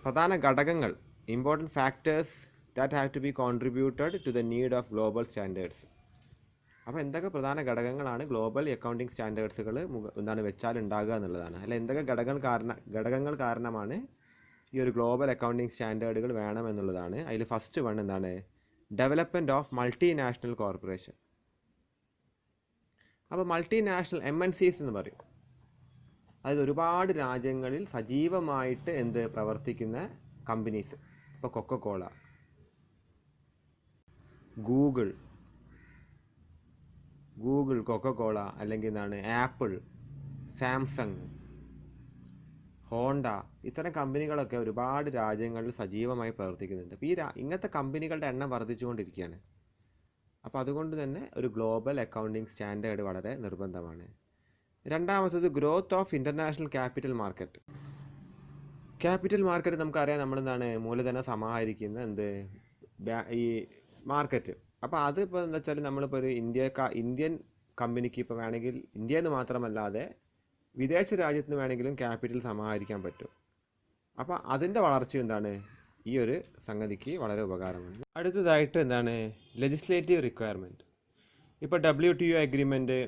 പ്രധാന ഘടകങ്ങൾ, important factors that have to be contributed to the need of global standards. അപ്പോൾ എന്തൊക്കെ പ്രധാന ഘടകങ്ങളാണ് ഗ്ലോബൽ അക്കൗണ്ടിങ് സ്റ്റാൻഡേർഡ്സുകൾ എന്താണ് വെച്ചാൽ ഉണ്ടാകുക എന്നുള്ളതാണ്. അല്ല എന്തൊക്കെ ഘടകങ്ങൾ കാരണമാണ് ഈ ഒരു ഗ്ലോബൽ അക്കൗണ്ടിങ് സ്റ്റാൻഡേർഡുകൾ വേണമെന്നുള്ളതാണ്. അതിൽ ഫസ്റ്റ് വൺ എന്താണ്? Development of multinational corporation. അപ്പോൾ മൾട്ടിനാഷണൽ MNCs എന്ന് പറയും. അതായത് ഒരുപാട് രാജ്യങ്ങളിൽ സജീവമായിട്ട് പ്രവർത്തിക്കുന്ന കമ്പനീസ്. ഇപ്പോൾ കൊക്കക്കോള, ഗൂഗിൾ, കൊക്കക്കോള, അല്ലെങ്കിൽ എന്താണ് ആപ്പിൾ, സാംസങ്, ഹോണ്ട, ഇത്തരം കമ്പനികളൊക്കെ ഒരുപാട് രാജ്യങ്ങളിൽ സജീവമായി പ്രവർത്തിക്കുന്നുണ്ട്. അപ്പോൾ ഇങ്ങനത്തെ കമ്പനികളുടെ എണ്ണം വർദ്ധിച്ചുകൊണ്ടിരിക്കുകയാണ്. അപ്പോൾ അതുകൊണ്ട് തന്നെ ഒരു ഗ്ലോബൽ അക്കൗണ്ടിങ് സ്റ്റാൻഡേർഡ് വളരെ നിർബന്ധമാണ്. രണ്ടാമത്തത് growth of international capital market. Capital market നമുക്കറിയാം, നമ്മളെന്താണ് മൂലധനം സമാഹരിക്കുന്ന ഈ മാർക്കറ്റ്. അപ്പോൾ അതിപ്പോൾ എന്താ വെച്ചാൽ നമ്മളിപ്പോൾ ഒരു ഇന്ത്യൻ കമ്പനിക്ക് ഇപ്പോൾ വേണമെങ്കിൽ ഇന്ത്യയിൽ നിന്ന് മാത്രമല്ലാതെ വിദേശ രാജ്യത്ത് നിന്ന് വേണമെങ്കിലും ക്യാപിറ്റൽ സമാഹരിക്കാൻ പറ്റും. അപ്പോൾ അതിൻ്റെ വളർച്ച എന്താണ് ഈ ഒരു സംഗതിക്ക് വളരെ ഉപകാരമാണ്. അടുത്തതായിട്ട് എന്താണ് ലെജിസ്ലേറ്റീവ് റിക്വയർമെൻറ്റ്. ഇപ്പോൾ WTO അഗ്രിമെൻറ്റ്,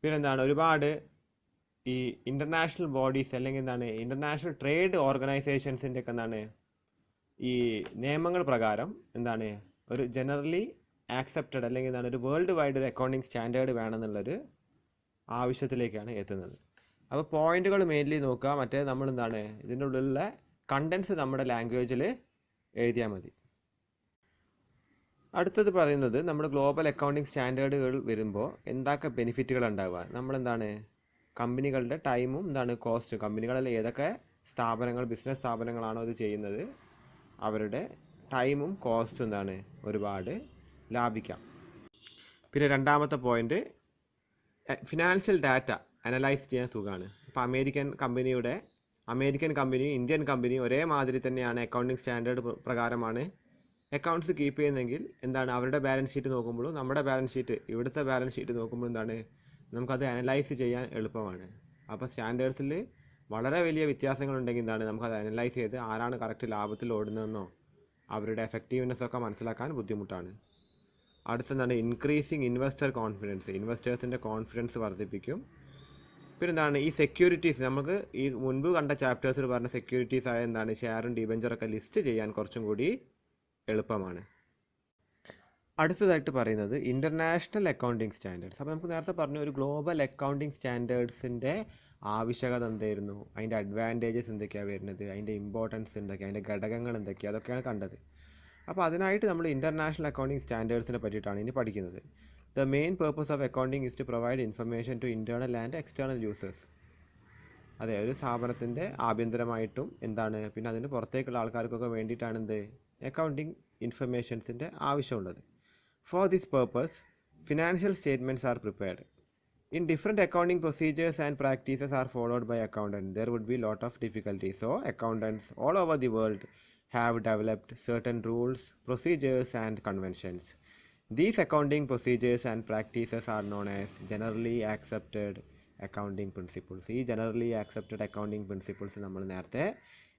പിന്നെന്താണ് ഒരുപാട് ഈ ഇൻ്റർനാഷണൽ ബോഡീസ് അല്ലെങ്കിൽ എന്താണ് ഇൻ്റർനാഷണൽ ട്രേഡ് ഓർഗനൈസേഷൻസിൻ്റെ ഒക്കെ എന്താണ് ഈ നിയമങ്ങൾ പ്രകാരം എന്താണ് ഒരു ജനറലി ആക്സെപ്റ്റഡ് അല്ലെങ്കിൽ എന്താണ് ഒരു വേൾഡ് വൈഡ് ഒരു അക്കൗണ്ടിങ് സ്റ്റാൻഡേർഡ് വേണമെന്നുള്ളൊരു ആവശ്യത്തിലേക്കാണ് എത്തുന്നത്. അപ്പോൾ പോയിന്റുകൾ മെയിൻലി നോക്കുക, മറ്റേ നമ്മൾ എന്താണ് ഇതിൻ്റെ ഉള്ളിലുള്ള കണ്ടൻസ് നമ്മുടെ ലാംഗ്വേജിൽ എഴുതിയാൽ മതി. അടുത്തത് പറയുന്നത് നമ്മൾ ഗ്ലോബൽ അക്കൗണ്ടിങ് സ്റ്റാൻഡേർഡുകൾ വരുമ്പോൾ എന്തൊക്കെ ബെനിഫിറ്റുകൾ ഉണ്ടാവുക. നമ്മളെന്താണ് കമ്പനികളുടെ ടൈമും എന്താണ് കോസ്റ്റ്, കമ്പനികളിൽ ഏതൊക്കെ സ്ഥാപനങ്ങൾ ബിസിനസ് സ്ഥാപനങ്ങളാണോ ഇത് ചെയ്യുന്നത് അവരുടെ ടൈമും കോസ്റ്റും എന്താണ് ഒരുപാട് ലാഭിക്കാം. പിന്നെ രണ്ടാമത്തെ പോയിന്റ് ഫിനാൻഷ്യൽ ഡാറ്റ അനലൈസ് ചെയ്യാൻ സുഖമാണ്. ഇപ്പോൾ അമേരിക്കൻ കമ്പനിയും ഇന്ത്യൻ കമ്പനിയും ഒരേ മാതിരി തന്നെയാണ് അക്കൗണ്ടിങ് സ്റ്റാൻഡേർഡ് പ്രകാരമാണ് അക്കൗണ്ട്സ് കീപ്പ് ചെയ്യുന്നതെങ്കിൽ എന്താണ് അവരുടെ ബാലൻസ് ഷീറ്റ് നോക്കുമ്പോഴും നമ്മുടെ ബാലൻസ് ഷീറ്റ് ഇവിടുത്തെ ബാലൻസ് ഷീറ്റ് നോക്കുമ്പോൾ എന്താണ് നമുക്കത് അനലൈസ് ചെയ്യാൻ എളുപ്പമാണ്. അപ്പോൾ സ്റ്റാൻഡേർഡ്സിൽ വളരെ വലിയ വ്യത്യാസങ്ങളുണ്ടെങ്കിൽ എന്താണ് നമുക്കത് അനലൈസ് ചെയ്ത് ആരാണ് കറക്റ്റ് ലാഭത്തിൽ ഓടുന്നതെന്നോ അവരുടെ എഫക്റ്റീവ്നെസ് ഒക്കെ മനസ്സിലാക്കാൻ ബുദ്ധിമുട്ടാണ്. അടുത്തെന്താണ് ഇൻക്രീസിങ് ഇൻവെസ്റ്റർ കോൺഫിഡൻസ്, ഇൻവെസ്റ്റേഴ്സിൻ്റെ കോൺഫിഡൻസ് വർദ്ധിപ്പിക്കും. പിന്നെ എന്താണ് ഈ സെക്യൂരിറ്റീസ്, നമുക്ക് ഈ മുൻപ് കണ്ട ചാപ്റ്റേഴ്സിൽ പറഞ്ഞ സെക്യൂരിറ്റീസ് ആയ എന്താണ് ഷെയറും ഡിബെഞ്ചറൊക്കെ ലിസ്റ്റ് ചെയ്യാൻ കുറച്ചും കൂടി എളുപ്പമാണ്. അടുത്തതായിട്ട് പറയുന്നത് ഇൻ്റർനാഷണൽ അക്കൗണ്ടിങ് സ്റ്റാൻഡേർഡ്സ്. അപ്പോൾ നമുക്ക് നേരത്തെ പറഞ്ഞു ഒരു ഗ്ലോബൽ അക്കൗണ്ടിങ് സ്റ്റാൻഡേർഡ്സിൻ്റെ ആവശ്യകത എന്തായിരുന്നു, അതിൻ്റെ അഡ്വാൻറ്റേജസ് എന്തൊക്കെയാണ് വരുന്നത്, അതിൻ്റെ ഇമ്പോർട്ടൻസ് എന്തൊക്കെയാണ്, അതിൻ്റെ ഘടകങ്ങൾ എന്തൊക്കെയാണ്, അതൊക്കെയാണ് കണ്ടത്. അപ്പോൾ അതിനായിട്ട് നമ്മൾ ഇൻ്റർനാഷണൽ അക്കൗണ്ടിങ് സ്റ്റാൻഡേർഡ്സിനെ പറ്റിയിട്ടാണ് ഇനി പഠിക്കുന്നത്. The main purpose of accounting is to provide information to internal and external users. അതെ, ഒരു സ്ഥാപനത്തിൻ്റെ ആഭ്യന്തരമായിട്ടും എന്താണ് പിന്നെ അതിന് പുറത്തേക്കുള്ള ആൾക്കാർക്കൊക്കെ വേണ്ടിയിട്ടാണ് എന്ത് അക്കൗണ്ടിങ് ഇൻഫർമേഷൻസിൻ്റെ ആവശ്യമുള്ളത്. For this purpose, financial statements are prepared. In different accounting procedures and practices are followed by accountants. There would be a lot of difficulties. So, accountants all over the world have developed certain rules, procedures and conventions. These accounting procedures and practices are known as generally accepted accounting principles. ഈ generally accepted accounting principles നമ്മൾ നേരത്തെ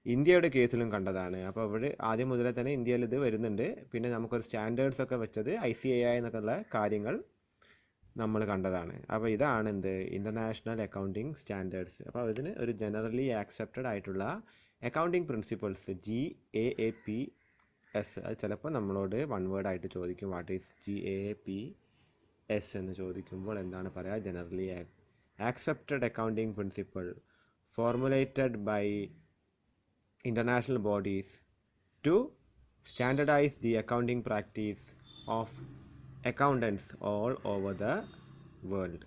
ഇന്ത്യയുടെ കേസിലും കണ്ടതാണ്. അപ്പോൾ ഇവിടെ ആദ്യം മുതലേ തന്നെ ഇന്ത്യയിൽ ഇത് വരുന്നുണ്ട്. പിന്നെ നമുക്കൊരു സ്റ്റാൻഡേർഡ്സ് ഒക്കെ വെച്ചത് ICAI എന്നൊക്കെയുള്ള കാര്യങ്ങൾ നമ്മൾ കണ്ടതാണ്. അപ്പോൾ ഇതാണ് എന്ത് ഇൻ്റർനാഷണൽ അക്കൗണ്ടിങ് സ്റ്റാൻഡേർഡ്സ്. അപ്പോൾ ഇതിന് ഒരു ജനറലി ആക്സെപ്റ്റഡ് ആയിട്ടുള്ള അക്കൗണ്ടിങ് പ്രിൻസിപ്പിൾസ് GAAPS, അത് ചിലപ്പോൾ നമ്മളോട് വൺ വേർഡ് ആയിട്ട് ചോദിക്കും. വാട്ട് ഈസ് GAAPS എന്ന് ചോദിക്കുമ്പോൾ എന്താണ് പറയുക, generally accepted accounting principle formulated by international bodies to standardize the accounting practice of accountants all over the world.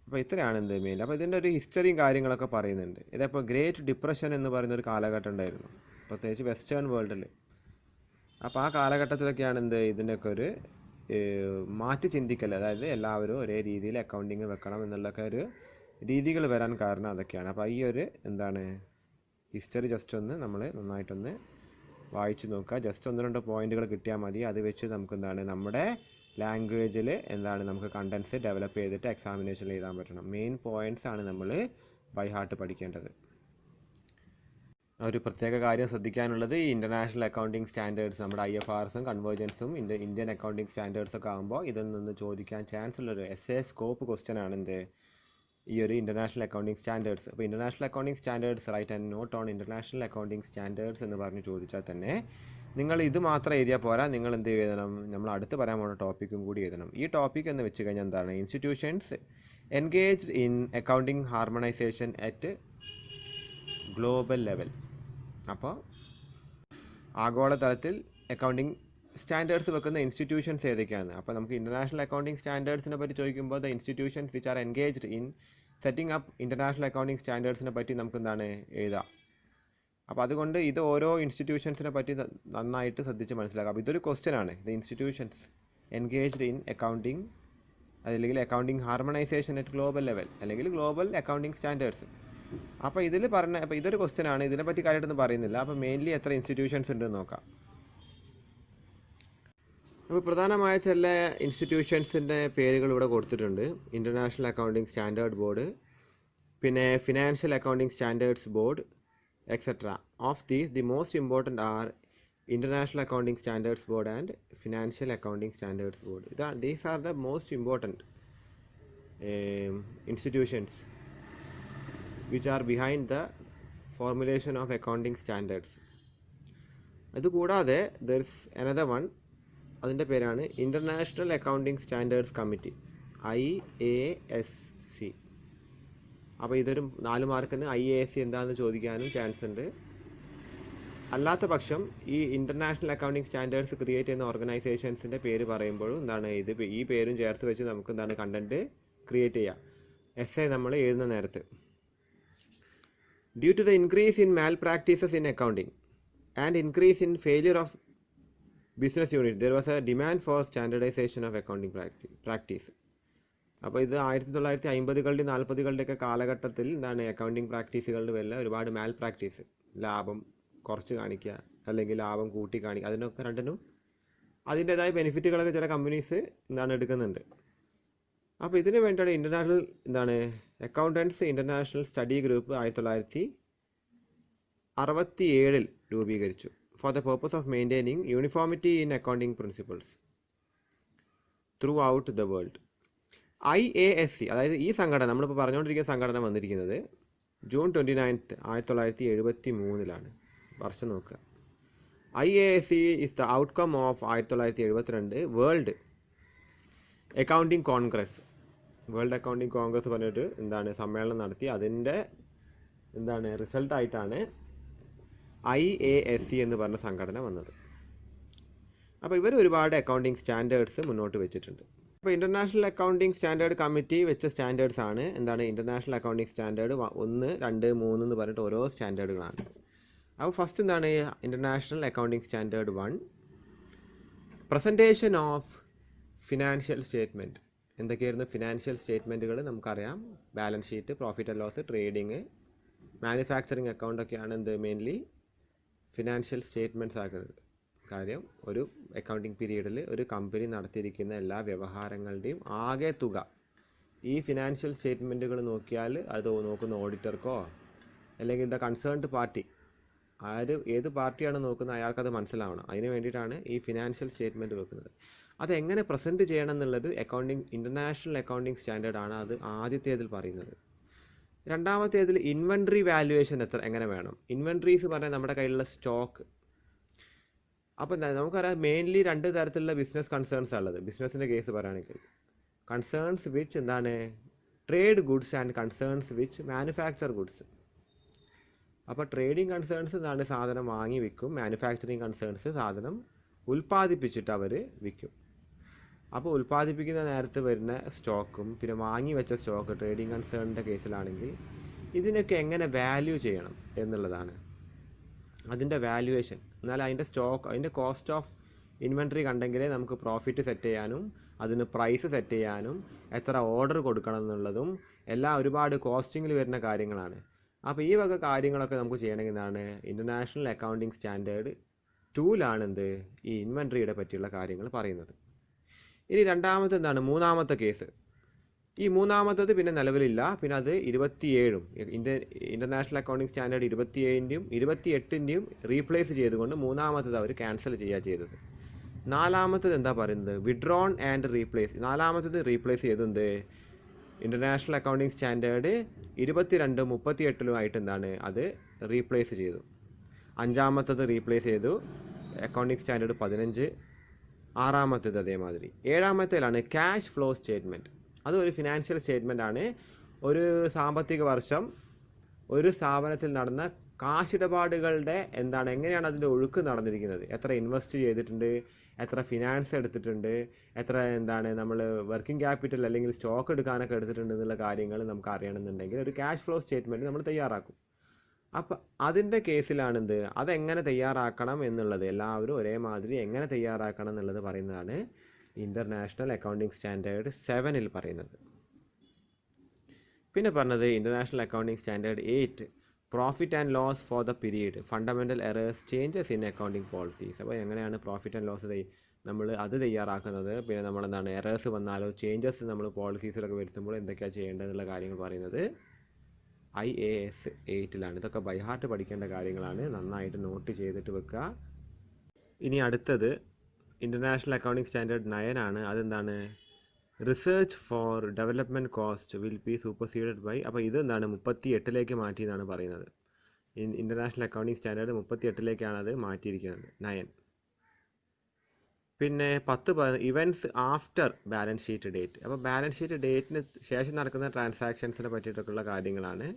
അപ്പോൾ ഇത്രയാണ് എന്ത് മെയിൻ. അപ്പോൾ ഇതിൻ്റെ ഒരു ഹിസ്റ്ററിയും കാര്യങ്ങളൊക്കെ പറയുന്നുണ്ട്. ഇതിപ്പോൾ ഗ്രേറ്റ് ഡിപ്രഷൻ എന്ന് പറയുന്നൊരു കാലഘട്ടം ഉണ്ടായിരുന്നു, പ്രത്യേകിച്ച് വെസ്റ്റേൺ വേൾഡിൽ. അപ്പോൾ ആ കാലഘട്ടത്തിലൊക്കെയാണ് എന്ത് ഇതിൻ്റെയൊക്കെ ഒരു മാറ്റി ചിന്തിക്കൽ, അതായത് എല്ലാവരും ഒരേ രീതിയിൽ അക്കൗണ്ടിങ് വെക്കണം എന്നുള്ളൊക്കെ ഒരു രീതികൾ വരാൻ കാരണം അതൊക്കെയാണ്. അപ്പോൾ ഈ ഒരു എന്താണ് ഹിസ്റ്ററി ജസ്റ്റ് ഒന്ന് നമ്മൾ നന്നായിട്ടൊന്ന് വായിച്ചു നോക്കുക. ജസ്റ്റ് ഒന്ന് രണ്ട് പോയിന്റുകൾ കിട്ടിയാൽ മതി. അത് വെച്ച് നമുക്ക് എന്താണ് നമ്മുടെ ലാംഗ്വേജിൽ എന്താണ് നമുക്ക് കണ്ടൻസ് ഡെവലപ്പ് ചെയ്തിട്ട് എക്സാമിനേഷനിൽ എഴുതാൻ പറ്റണം. മെയിൻ പോയിന്റ്സ് ആണ് നമ്മൾ ബൈ ഹാർട്ട് പഠിക്കേണ്ടത്. ഒരു പ്രത്യേക കാര്യം ശ്രദ്ധിക്കാനുള്ളത് ഈ ഇൻ്റർനാഷണൽ അക്കൗണ്ടിങ് സ്റ്റാൻഡേർഡ്സ് നമ്മുടെ IFRSും കൺവേർജൻസും ഇന്ത്യൻ അക്കൗണ്ടിങ് സ്റ്റാൻഡേർഡ്സ് ഒക്കെ ആകുമ്പോൾ ഇതിൽ നിന്ന് ചോദിക്കാൻ ചാൻസ് ഉള്ളൊരു essay സ്കോപ്പ് ക്വസ്റ്റ്യൻ ആണ് എന്ത് ഈ ഒരു ഇൻ്റർനാഷണൽ അക്കൗണ്ടിങ് സ്റ്റാൻഡേർഡ്സ്. അപ്പോൾ international accounting standards right and note on international accounting standards എന്ന് പറഞ്ഞ് ചോദിച്ചാൽ തന്നെ നിങ്ങൾ ഇത് മാത്രം എഴുതിയാൽ പോരാ, നിങ്ങൾ എന്ത് എഴുതണം, നമ്മൾ അടുത്ത് പറയാൻ പോകുന്ന ടോപ്പിക്കും കൂടി എഴുതണം. ഈ ടോപ്പിക് എന്ന് വെച്ച് കഴിഞ്ഞാൽ എന്താണ് institutions engaged in accounting harmonisation at global level. അപ്പോൾ ആഗോളതലത്തിൽ അക്കൗണ്ടിങ് സ്റ്റാൻഡേർഡ്സ് വെക്കുന്ന ഇൻസ്റ്റിറ്റ്യൂഷൻസ് ഏതൊക്കെയാണ്. അപ്പോൾ നമുക്ക് ഇൻ്റർനാഷണൽ അക്കൗണ്ടിങ് സ്റ്റാൻഡേർഡ്സിനെ പറ്റി ചോദിക്കുമ്പോൾ the institutions which are engaged in setting up international accounting സ്റ്റാൻഡേർഡ്സിനെ പറ്റി നമുക്ക് എന്താണ് എഴുതാം. അപ്പോൾ അതുകൊണ്ട് ഇത് ഓരോ ഇൻസ്റ്റിറ്റ്യൂഷൻസിനെ പറ്റി നന്നായിട്ട് ശ്രദ്ധിച്ച് മനസ്സിലാക്കാം. അപ്പോൾ ഇതൊരു ക്വസ്റ്റ്യൻ ആണ്. The institutions engaged in accounting അല്ലെങ്കിൽ accounting harmonisation at global level അല്ലെങ്കിൽ ഗ്ലോബൽ അക്കൗണ്ടിങ് സ്റ്റാൻഡേർഡ്സ്. അപ്പോൾ ഇതിൽ പറഞ്ഞ അപ്പോൾ ഇതൊരു ക്വസ്റ്റ്യൻ ആണ്. ഇതിനെപ്പറ്റി കാര്യമായിട്ടൊന്നും പറയുന്നില്ല. അപ്പോൾ മെയിൻലി എത്ര ഇൻസ്റ്റിറ്റ്യൂഷൻസ് ഉണ്ടെന്ന് നോക്കാം. അപ്പോൾ പ്രധാനമായ ചില ഇൻസ്റ്റിറ്റ്യൂഷൻസിൻ്റെ പേരുകൾ ഇവിടെ കൊടുത്തിട്ടുണ്ട്. ഇൻ്റർനാഷണൽ അക്കൗണ്ടിങ് സ്റ്റാൻഡേർഡ് ബോർഡ്, പിന്നെ financial accounting standards board, etcetera. Of these the most important are international accounting standards board and financial accounting standards board. These are the most important institutions which are behind the formulation of accounting standards. അതുകൂടാതെ there is another one, അതിൻ്റെ പേരാണ് international accounting standards committee, IASC. അപ്പോൾ ഇതൊരു 4 മാർക്കിന് IASC എന്താണെന്ന് ചോദിക്കാനും chance ഉണ്ട്. അല്ലാത്ത പക്ഷം ഈ ഇൻ്റർനാഷണൽ അക്കൗണ്ടിംഗ് സ്റ്റാൻഡേർഡ്സ് ക്രിയേറ്റ് ചെയ്യുന്ന ഓർഗനൈസേഷൻസിൻ്റെ പേര് പറയുമ്പോഴും എന്താണ് ഈ പേരും ചേർത്ത് വെച്ച് നമുക്ക് എന്താണ് കണ്ടൻറ്റ് ക്രിയേറ്റ് ചെയ്യുക, essay നമ്മൾ എഴുതുന്ന നേരത്ത്. Due to the increase in malpractices in accounting and increase in failure of business unit there was a demand for standardisation of accounting practice. അപ്പോൾ ഇത് 1950-കളുടെയും 40-കളുടെയൊക്കെ കാലഘട്ടത്തിൽ എന്താണ് അക്കൗണ്ടിംഗ് പ്രാക്ടീസുകളുടെ വല്ല ഒരുപാട് മാൽ പ്രാക്ടീസ്, ലാഭം കുറച്ച് കാണിക്കുക അല്ലെങ്കിൽ ലാഭം കൂട്ടി കാണിക്കുക, അതിനൊക്കെ രണ്ടിനും അതിൻ്റേതായ ബെനിഫിറ്റുകളൊക്കെ ചില കമ്പനീസ് എന്താണ് എടുക്കുന്നുണ്ട്. അപ്പോൾ ഇതിന് വേണ്ടിയാണ് ഇൻ്റർനാഷണൽ എന്താണ് അക്കൗണ്ടൻസ് ഇൻ്റർനാഷണൽ സ്റ്റഡി ഗ്രൂപ്പ് 1967 രൂപീകരിച്ചു. For the purpose of maintaining uniformity in accounting principles through out the world. IASC, അതായത് ഈ സംഘടന നമ്മളിപ്പോൾ പറഞ്ഞുകൊണ്ടിരിക്കുന്ന സംഘടന വന്നിരിക്കുന്നത് ജൂൺ 29, 1973 വർഷം നോക്കുക. IASC is the outcome of 1972 world accounting Congress. World accounting Congress പറഞ്ഞിട്ട് എന്താണ് സമ്മേളനം നടത്തി, അതിൻ്റെ എന്താണ് റിസൾട്ടായിട്ടാണ് IASC എന്ന് പറഞ്ഞ സംഘടന വന്നത്. അപ്പോൾ ഇവർ ഒരുപാട് അക്കൗണ്ടിംഗ് സ്റ്റാൻഡേർഡ്സ് മുന്നോട്ട് വെച്ചിട്ടുണ്ട്. അപ്പോൾ ഇൻ്റർനാഷണൽ അക്കൗണ്ടിംഗ് സ്റ്റാൻഡേർഡ് കമ്മിറ്റി വെച്ച സ്റ്റാൻഡേർഡ്സ് ആണ് എന്താണ് ഇൻ്റർനാഷണൽ അക്കൗണ്ടിംഗ് സ്റ്റാൻഡേർഡ് 1, 2, 3 എന്ന് പറഞ്ഞിട്ട് ഓരോ സ്റ്റാൻഡേർഡുകളാണ്. അപ്പോൾ ഫസ്റ്റ് എന്താണ് international accounting standard 1, presentation of financial statement. എന്തൊക്കെയായിരുന്നു ഫിനാൻഷ്യൽ സ്റ്റേറ്റ്മെൻറ്റുകൾ നമുക്കറിയാം, balance sheet, profit and loss, trading, manufacturing അക്കൗണ്ടൊക്കെയാണ് എന്ത് മെയിൻലി ഫിനാൻഷ്യൽ സ്റ്റേറ്റ്മെൻറ്റ്സ് ആക്കുന്നത്. കാര്യം ഒരു അക്കൗണ്ടിങ് പീരീഡിൽ ഒരു കമ്പനി നടത്തിയിരിക്കുന്ന എല്ലാ വ്യവഹാരങ്ങളുടെയും ആകെ തുക ഈ ഫിനാൻഷ്യൽ സ്റ്റേറ്റ്മെൻറ്റുകൾ നോക്കിയാൽ അത് നോക്കുന്ന ഓഡിറ്റർക്കോ അല്ലെങ്കിൽ ദ കൺസേൺഡ് പാർട്ടി ഏത് പാർട്ടിയാണ് നോക്കുന്നത് അയാൾക്കത് മനസ്സിലാവണം. അതിന് വേണ്ടിയിട്ടാണ് ഈ ഫിനാൻഷ്യൽ സ്റ്റേറ്റ്മെൻറ്റ് വെക്കുന്നത്. അതെങ്ങനെ പ്രസൻറ്റ് ചെയ്യണം എന്നുള്ളത് ഇൻ്റർനാഷണൽ അക്കൗണ്ടിംഗ് സ്റ്റാൻഡേർഡാണ് അത് ആദ്യത്തേതിൽ പറയുന്നത്. രണ്ടാമത്തേതിൽ ഇൻവെൻട്രി വാല്യുവേഷൻ എങ്ങനെ വേണം. ഇൻവെൻട്രീസ് പറഞ്ഞാൽ നമ്മുടെ കയ്യിലുള്ള സ്റ്റോക്ക്. അപ്പോൾ നമുക്കറിയാം മെയിൻലി 2 തരത്തിലുള്ള ബിസിനസ് കൺസേൺസ് ഉള്ളത്. ബിസിനസ്സിൻ്റെ കേസ് പറയുകയാണെങ്കിൽ കൺസേൺസ് വിച്ച് എന്താണ് trade goods and concerns which manufacture goods. അപ്പോൾ ട്രേഡിങ് കൺസേൺസ് എന്താണ് സാധനം വാങ്ങി വിൽക്കും, മാനുഫാക്ചറിങ് കൺസേൺസ് സാധനം ഉൽപ്പാദിപ്പിച്ചിട്ട് അവർ വിൽക്കും. അപ്പോൾ ഉൽപ്പാദിപ്പിക്കുന്ന നേരത്ത് വരുന്ന സ്റ്റോക്കും പിന്നെ വാങ്ങി വെച്ച സ്റ്റോക്ക് ട്രേഡിങ് കൺസേണിൻ്റെ കേസിലാണെങ്കിൽ ഇതിനൊക്കെ എങ്ങനെ വാല്യൂ ചെയ്യണം എന്നുള്ളതാണ് അതിൻ്റെ വാല്യുവേഷൻ. എന്നാൽ അതിൻ്റെ കോസ്റ്റ് ഓഫ് ഇൻവെൻട്രി കണ്ടെങ്കിലേ നമുക്ക് പ്രോഫിറ്റ് സെറ്റ് ചെയ്യാനും അതിന് പ്രൈസ് സെറ്റ് ചെയ്യാനും എത്ര ഓർഡർ കൊടുക്കണം എന്നുള്ളതും എല്ലാം ഒരുപാട് കോസ്റ്റിങ്ങിൽ വരുന്ന കാര്യങ്ങളാണ്. അപ്പോൾ ഈ വക കാര്യങ്ങളൊക്കെ നമുക്ക് ചെയ്യണമെങ്കിൽ എന്താണ് ഇൻ്റർനാഷണൽ അക്കൗണ്ടിംഗ് സ്റ്റാൻഡേർഡ് 2 ഈ ഇൻവെൻട്രിയുടെ പറ്റിയുള്ള കാര്യങ്ങൾ പറയുന്നത്. ഇനി രണ്ടാമത്തെ മൂന്നാമത്തെ കേസ്. ഈ മൂന്നാമത്തത് പിന്നെ നിലവിലില്ല. പിന്നെ അത് 27 ഇൻ്റർനാഷണൽ അക്കൗണ്ടിംഗ് സ്റ്റാൻഡേർഡ് 27ൻ്റെയും 28ൻ്റെയും റീപ്ലേസ് ചെയ്തുകൊണ്ട് മൂന്നാമത്തത് അവർ ക്യാൻസൽ ചെയ്തത്. നാലാമത്തത് എന്താ പറയുന്നത് വിഡ്രോൺ ആൻഡ് റീപ്ലേസ്. നാലാമത്തത് റീപ്ലേസ് ചെയ്തത് ഇൻ്റർനാഷണൽ അക്കൗണ്ടിംഗ് സ്റ്റാൻഡേർഡ് 22, 38 അത് റീപ്ലേസ് ചെയ്തു. അഞ്ചാമത്തത് റീപ്ലേസ് ചെയ്തു അക്കൗണ്ടിംഗ് സ്റ്റാൻഡേർഡ് 15. ആറാമത്തേത് അതേമാതിരി. ഏഴാമത്തേലാണ് ക്യാഷ് ഫ്ലോ സ്റ്റേറ്റ്മെൻറ്റ്. അതൊരു ഫിനാൻഷ്യൽ സ്റ്റേറ്റ്മെൻ്റ് ആണ്. ഒരു സാമ്പത്തിക വർഷം ഒരു സ്ഥാപനത്തിൽ നടന്ന കാശിടപാടുകളുടെ എങ്ങനെയാണ് അതിൻ്റെ ഒഴുക്ക് നടന്നിരിക്കുന്നത്, എത്ര ഇൻവെസ്റ്റ് ചെയ്തിട്ടുണ്ട്, എത്ര ഫിനാൻസ് എടുത്തിട്ടുണ്ട്, എത്ര നമ്മൾ വർക്കിംഗ് ക്യാപിറ്റൽ അല്ലെങ്കിൽ സ്റ്റോക്ക് എടുക്കാനൊക്കെ എടുത്തിട്ടുണ്ട് എന്നുള്ള കാര്യങ്ങൾ നമുക്ക് അറിയണമെന്നുണ്ടെങ്കിൽ ഒരു ക്യാഷ് ഫ്ലോ സ്റ്റേറ്റ്മെൻറ്റ് നമ്മൾ തയ്യാറാക്കും. അപ്പം അതിൻ്റെ കേസിലാണ് അതെങ്ങനെ തയ്യാറാക്കണം എന്നുള്ളത് എല്ലാവരും ഒരേമാതിരി എങ്ങനെ തയ്യാറാക്കണം എന്നുള്ളത് പറയുന്നതാണ് ഇൻ്റർനാഷണൽ അക്കൗണ്ടിംഗ് സ്റ്റാൻഡേർഡ് 7 പറയുന്നത്. പിന്നെ പറഞ്ഞത് international accounting standard 8 profit and loss for the period, fundamental errors, changes in accounting policies. അപ്പോൾ എങ്ങനെയാണ് പ്രോഫിറ്റ് ആൻഡ് ലോസ് നമ്മൾ അത് തയ്യാറാക്കുന്നത്, പിന്നെ നമ്മൾ എറേഴ്സ് വന്നാലോ ചേഞ്ചസ് നമ്മൾ പോളിസീസിലൊക്കെ വരുത്തുമ്പോൾ എന്തൊക്കെയാണ് ചെയ്യേണ്ടതെന്നുള്ള കാര്യങ്ങൾ പറയുന്നത് IAS 8 ഇതൊക്കെ ബൈ ഹാർട്ട് പഠിക്കേണ്ട കാര്യങ്ങളാണ്, നന്നായിട്ട് നോട്ട് ചെയ്തിട്ട് വെക്കുക. ഇനി അടുത്തത് ഇൻ്റർനാഷണൽ അക്കൗണ്ടിംഗ് സ്റ്റാൻഡേർഡ് 9 ആണ്. Research for development cost will be superseded by, അപ്പോൾ ഇത് എന്താണ് 38 മാറ്റി എന്നാണ് പറയുന്നത്. ഇൻ്റർനാഷണൽ അക്കൗണ്ടിങ് സ്റ്റാൻഡേർഡ് 38 അത് മാറ്റിയിരിക്കുന്നത് 9. പിന്നെ 10 events after balance sheet date. അപ്പോൾ ബാലൻസ് ഷീറ്റ് ഡേറ്റിന് ശേഷം നടക്കുന്ന ട്രാൻസാക്ഷൻസിനെ പറ്റിയിട്ടൊക്കെയുള്ള കാര്യങ്ങളാണ്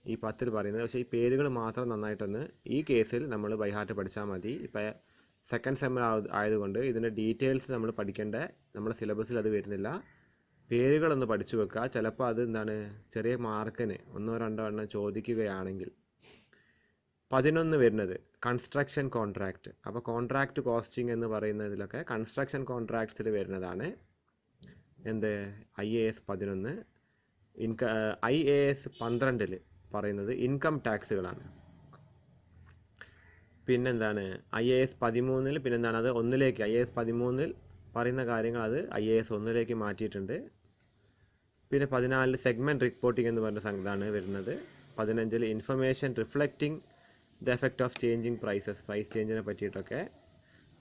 ഈ 10 പറയുന്നത്. പക്ഷേ ഈ പേരുകൾ മാത്രം നന്നായിട്ടൊന്ന് ഈ കേസിൽ നമ്മൾ ബൈ ഹാർട്ട് പഠിച്ചാൽ മതി. ഇപ്പോൾ സെക്കൻഡ് സെമ്മർ ആയതുകൊണ്ട് ഇതിൻ്റെ ഡീറ്റെയിൽസ് നമ്മൾ പഠിക്കേണ്ട, നമ്മുടെ സിലബസിൽ അത് വരുന്നില്ല. പേരുകളൊന്ന് പഠിച്ചു വെക്കുക. ചിലപ്പോൾ അത് എന്താണ് ചെറിയ മാർക്കിന് 1-2 എണ്ണം ചോദിക്കുകയാണെങ്കിൽ. 11 വരുന്നത് കൺസ്ട്രക്ഷൻ കോൺട്രാക്റ്റ്. അപ്പോൾ കോൺട്രാക്റ്റ് കോസ്റ്റിംഗ് എന്ന് പറയുന്നതിലൊക്കെ കൺസ്ട്രക്ഷൻ കോൺട്രാക്ട്സിൽ വരുന്നതാണ് എന്ത് IAS 11. IAS 12 പറയുന്നത് ഇൻകം ടാക്സുകളാണ്. പിന്നെന്താണ് IAS 13 പിന്നെന്താണ് അത് 1 IAS 13 പറയുന്ന കാര്യങ്ങൾ അത് IAS 1 മാറ്റിയിട്ടുണ്ട്. പിന്നെ 14 സെഗ്മെൻറ്റ് റിപ്പോർട്ടിംഗ് എന്ന് പറഞ്ഞ ഇതാണ് വരുന്നത്. 15 information reflecting the effect of changing prices, price ചേഞ്ചിനെ പറ്റിയിട്ടൊക്കെ.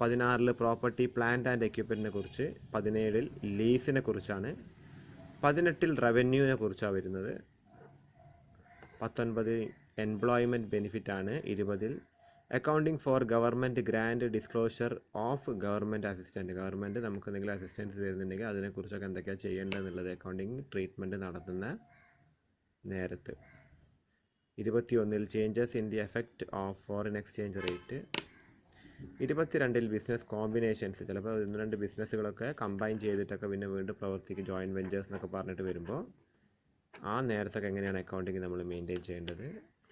16 പ്രോപ്പർട്ടി പ്ലാന്റ് ആൻഡ് എക്യുപ്മെൻറ്റിനെ കുറിച്ച്. 17 ലീസിനെ കുറിച്ചാണ്. 18 റവന്യൂവിനെ കുറിച്ചാണ് വരുന്നത്. 19 എംപ്ലോയ്മെൻറ്റ് ബെനിഫിറ്റ് ആണ്. 20 accounting for government grand disclosure of government assistant. Government നമുക്ക് എന്തെങ്കിലും അസിസ്റ്റൻസ് തരുന്നുണ്ടെങ്കിൽ അതിനെക്കുറിച്ചൊക്കെ എന്തൊക്കെയാണ് ചെയ്യേണ്ടതെന്നുള്ളത് അക്കൗണ്ടിങ് ട്രീറ്റ്മെൻറ്റ് നടത്തുന്ന നേരത്ത്. 21 changes in the effect of foreign exchange rate. 22 business combinations. ചിലപ്പോൾ 1-2 ബിസിനസ്സുകളൊക്കെ കമ്പൈൻ ചെയ്തിട്ടൊക്കെ പിന്നെ വീണ്ടും പ്രവർത്തിക്കും, ജോയിൻറ്റ് വെഞ്ചേഴ്സ് എന്നൊക്കെ പറഞ്ഞിട്ട് വരുമ്പോൾ ആ നേരത്തൊക്കെ എങ്ങനെയാണ് അക്കൗണ്ടിങ് നമ്മൾ മെയിൻറ്റെയിൻ ചെയ്യേണ്ടത്.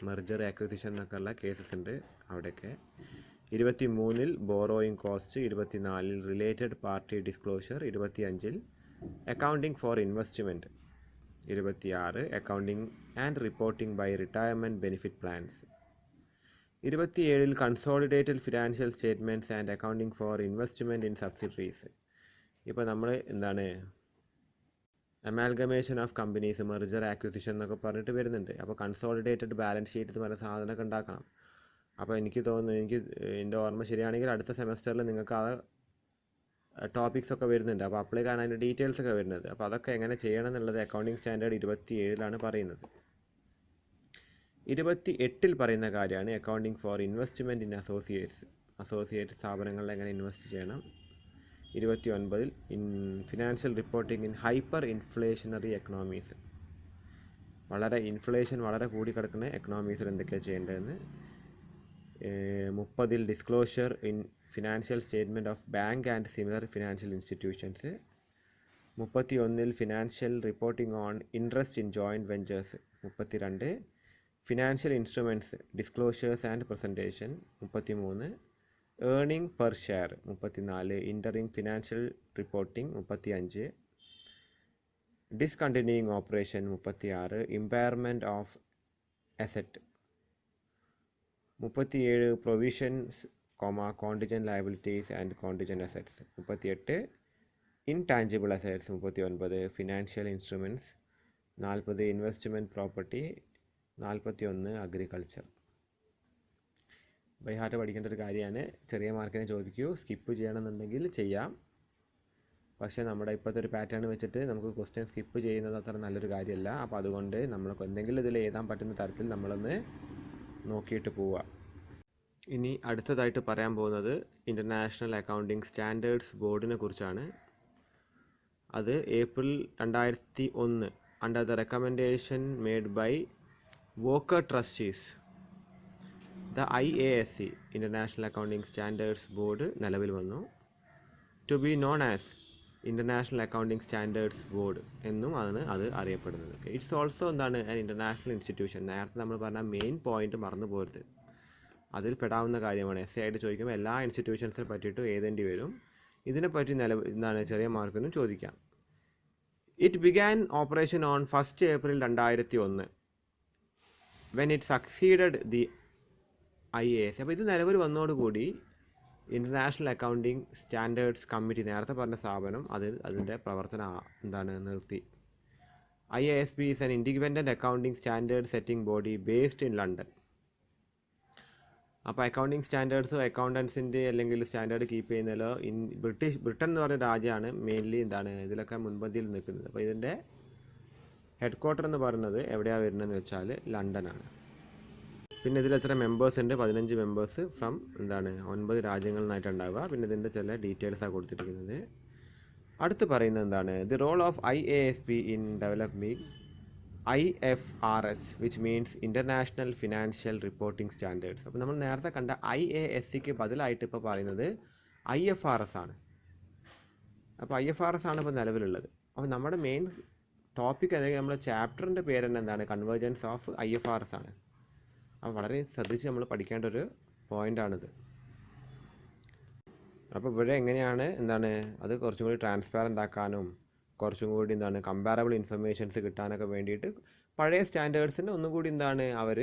മെർജർ ആക്വിസിഷൻ എന്നൊക്കെ ഉള്ള കേസസ് ഉണ്ട് അവിടെയൊക്കെ. 23 borrowing cost. 24 related party disclosure. 25 accounting for investment. 26 accounting and reporting by retirement benefit plans. 27 consolidated financial statements and accounting for investment in subsidiaries. ഇപ്പോൾ നമ്മൾ എന്താണ് amalgamation of companies, merger acquisition എന്നൊക്കെ പറഞ്ഞിട്ട് വരുന്നുണ്ട്. അപ്പോൾ കൺസോളിഡേറ്റഡ് ബാലൻസ് ഷീറ്റ് എന്ന് പറയുന്ന സാധനമൊക്കെ ഉണ്ടാക്കണം. അപ്പോൾ എനിക്ക് തോന്നുന്നു, എനിക്ക് എൻ്റെ ഓർമ്മ ശരിയാണെങ്കിൽ അടുത്ത സെമസ്റ്ററിൽ നിങ്ങൾക്ക് ആ ടോപ്പിക്സ് ഒക്കെ വരുന്നുണ്ട്. അപ്പോൾ അപ്പോഴേക്കാണ് അതിൻ്റെ ഡീറ്റെയിൽസ് ഒക്കെ വരുന്നത്. അപ്പോൾ അതൊക്കെ എങ്ങനെ ചെയ്യണം എന്നുള്ളത് അക്കൗണ്ടിങ് സ്റ്റാൻഡേർഡ് 27 പറയുന്നത്. 28 പറയുന്ന കാര്യമാണ് accounting for investment in associate സ്ഥാപനങ്ങളിൽ എങ്ങനെ ഇൻവെസ്റ്റ് ചെയ്യണം. 29 financial reporting in hyperinflationary economies. Inflation വളരെ കൂടിക്കിടക്കുന്ന എക്കണോമീസിൽ എന്തൊക്കെയാണ് ചെയ്യേണ്ടതെന്ന്. 30 disclosure in financial statement of bank and similar financial institutions. 31 financial reporting on interest in joint ventures. 32 financial instruments disclosures and presentation. 33 earning per share. 34 interim financial reporting. 35 discontinuing operation. 36 impairment of asset. 37 provisions contingent liabilities and contingent assets. 38 intangible assets. 39 financial instruments. 40 investment property. 41 agriculture. By heart പഠിക്കേണ്ട ഒരു കാര്യമാണ്. ചെറിയ മാർക്കിനെ ചോദിക്കൂ. Skip ചെയ്യണമെന്നുണ്ടെങ്കിൽ ചെയ്യാം. പക്ഷേ നമ്മുടെ ഇപ്പോഴത്തെ ഒരു പാറ്റേൺ വെച്ചിട്ട് നമുക്ക് ക്വസ്റ്റ്യൻ സ്കിപ്പ് ചെയ്യുന്നത് അത്ര നല്ലൊരു കാര്യമല്ല. അപ്പോൾ അതുകൊണ്ട് നമ്മൾ എന്തെങ്കിലും ഇതിൽ എഴുതാൻ പറ്റുന്ന തരത്തിൽ നമ്മളൊന്ന് നോക്കിയിട്ട് പോവുക. ഇനി അടുത്തതായിട്ട് പറയാൻ പോകുന്നത് ഇൻ്റർനാഷണൽ അക്കൗണ്ടിംഗ് സ്റ്റാൻഡേർഡ്സ് ബോർഡിനെ കുറിച്ചാണ്. അത് April 2001 under the recommendation made by Walker trustees the IASC international accounting standards board നിലവിൽ വന്നു. To be known as international accounting standards board എന്നും അത് അറിയപ്പെടുന്നത്. ഇറ്റ്സ് ഓൾസോ എന്താണ് ഇൻ്റർനാഷണൽ ഇൻസ്റ്റിറ്റ്യൂഷൻ. നേരത്തെ നമ്മൾ പറഞ്ഞ മെയിൻ പോയിന്റ് മറന്നു പോരുത്. അതിൽ പെടാവുന്ന കാര്യമാണ്. essay ആയിട്ട് ചോദിക്കുമ്പോൾ എല്ലാ ഇൻസ്റ്റിറ്റ്യൂഷൻസിനെ പറ്റിയിട്ടും എഴുതേണ്ടി വരും. ഇതിനെപ്പറ്റി ചെറിയ മാർക്കിനും ചോദിക്കാം. It began operation on 1 April 2001 when it succeeded the IAS. അപ്പോൾ ഇത് നിലവിൽ വന്നതോടുകൂടി ഇൻ്റർനാഷണൽ അക്കൗണ്ടിംഗ് സ്റ്റാൻഡേർഡ്സ് കമ്മിറ്റി, നേരത്തെ പറഞ്ഞ സ്ഥാപനം, അതിൻ്റെ പ്രവർത്തനം നിർത്തി. IASB is an independent accounting standard setting body based in London. അപ്പോൾ അക്കൗണ്ടിങ് സ്റ്റാൻഡേർഡ്സ് അക്കൗണ്ടൻസിൻ്റെ അല്ലെങ്കിൽ സ്റ്റാൻഡേർഡ് കീപ്പ് ചെയ്യുന്നതിലോ ബ്രിട്ടൻ എന്ന് പറയുന്ന രാജ്യമാണ് മെയിൻലി എന്താണ് ഇതിലൊക്കെ മുൻപന്തിയിൽ നിൽക്കുന്നത്. അപ്പോൾ ഇതിൻ്റെ ഹെഡ് ക്വാർട്ടർ എന്ന് പറയുന്നത് എവിടെയാണ് വരുന്നതെന്ന് വെച്ചാൽ ലണ്ടനാണ്. പിന്നെ ഇതിൽ എത്ര മെമ്പേഴ്സ് ഉണ്ട്? 15 മെമ്പേഴ്സ് ഫ്രം എന്താണ് 9 രാജ്യങ്ങളിൽ നിന്നായിട്ടുണ്ടാവുക. പിന്നെ ഇതിൻ്റെ ചില ഡീറ്റെയിൽസാണ് കൊടുത്തിരിക്കുന്നത്. അടുത്ത് പറയുന്നത് എന്താണ്? The role of IASB in developing IFRS which means international financial reporting standards. അപ്പോൾ നമ്മൾ നേരത്തെ കണ്ട IASCക്ക് ബദലായിട്ട് ഇപ്പോൾ പറയുന്നത് IFRS ആണ്. അപ്പോൾ IFRS ആണ് ഇപ്പോൾ നിലവിലുള്ളത്. അപ്പോൾ നമ്മുടെ മെയിൻ ടോപ്പിക് അല്ലെങ്കിൽ നമ്മുടെ ചാപ്റ്ററിൻ്റെ പേര് തന്നെ എന്താണ്? കൺവേർജൻസ് ഓഫ് IFRS ആണ്. അപ്പോൾ വളരെ ശ്രദ്ധിച്ച് നമ്മൾ പഠിക്കേണ്ട ഒരു പോയിൻ്റാണിത്. അപ്പോൾ ഇവിടെ എങ്ങനെയാണ് എന്താണ് അത് കുറച്ചും കൂടി ട്രാൻസ്പാരൻ്റ് ആക്കാനും കുറച്ചും കൂടി എന്താണ് കമ്പാരബിൾ ഇൻഫർമേഷൻസ് കിട്ടാനൊക്കെ വേണ്ടിയിട്ട് പഴയ സ്റ്റാൻഡേർഡ്സിനെ ഒന്നും കൂടി എന്താണ് അവർ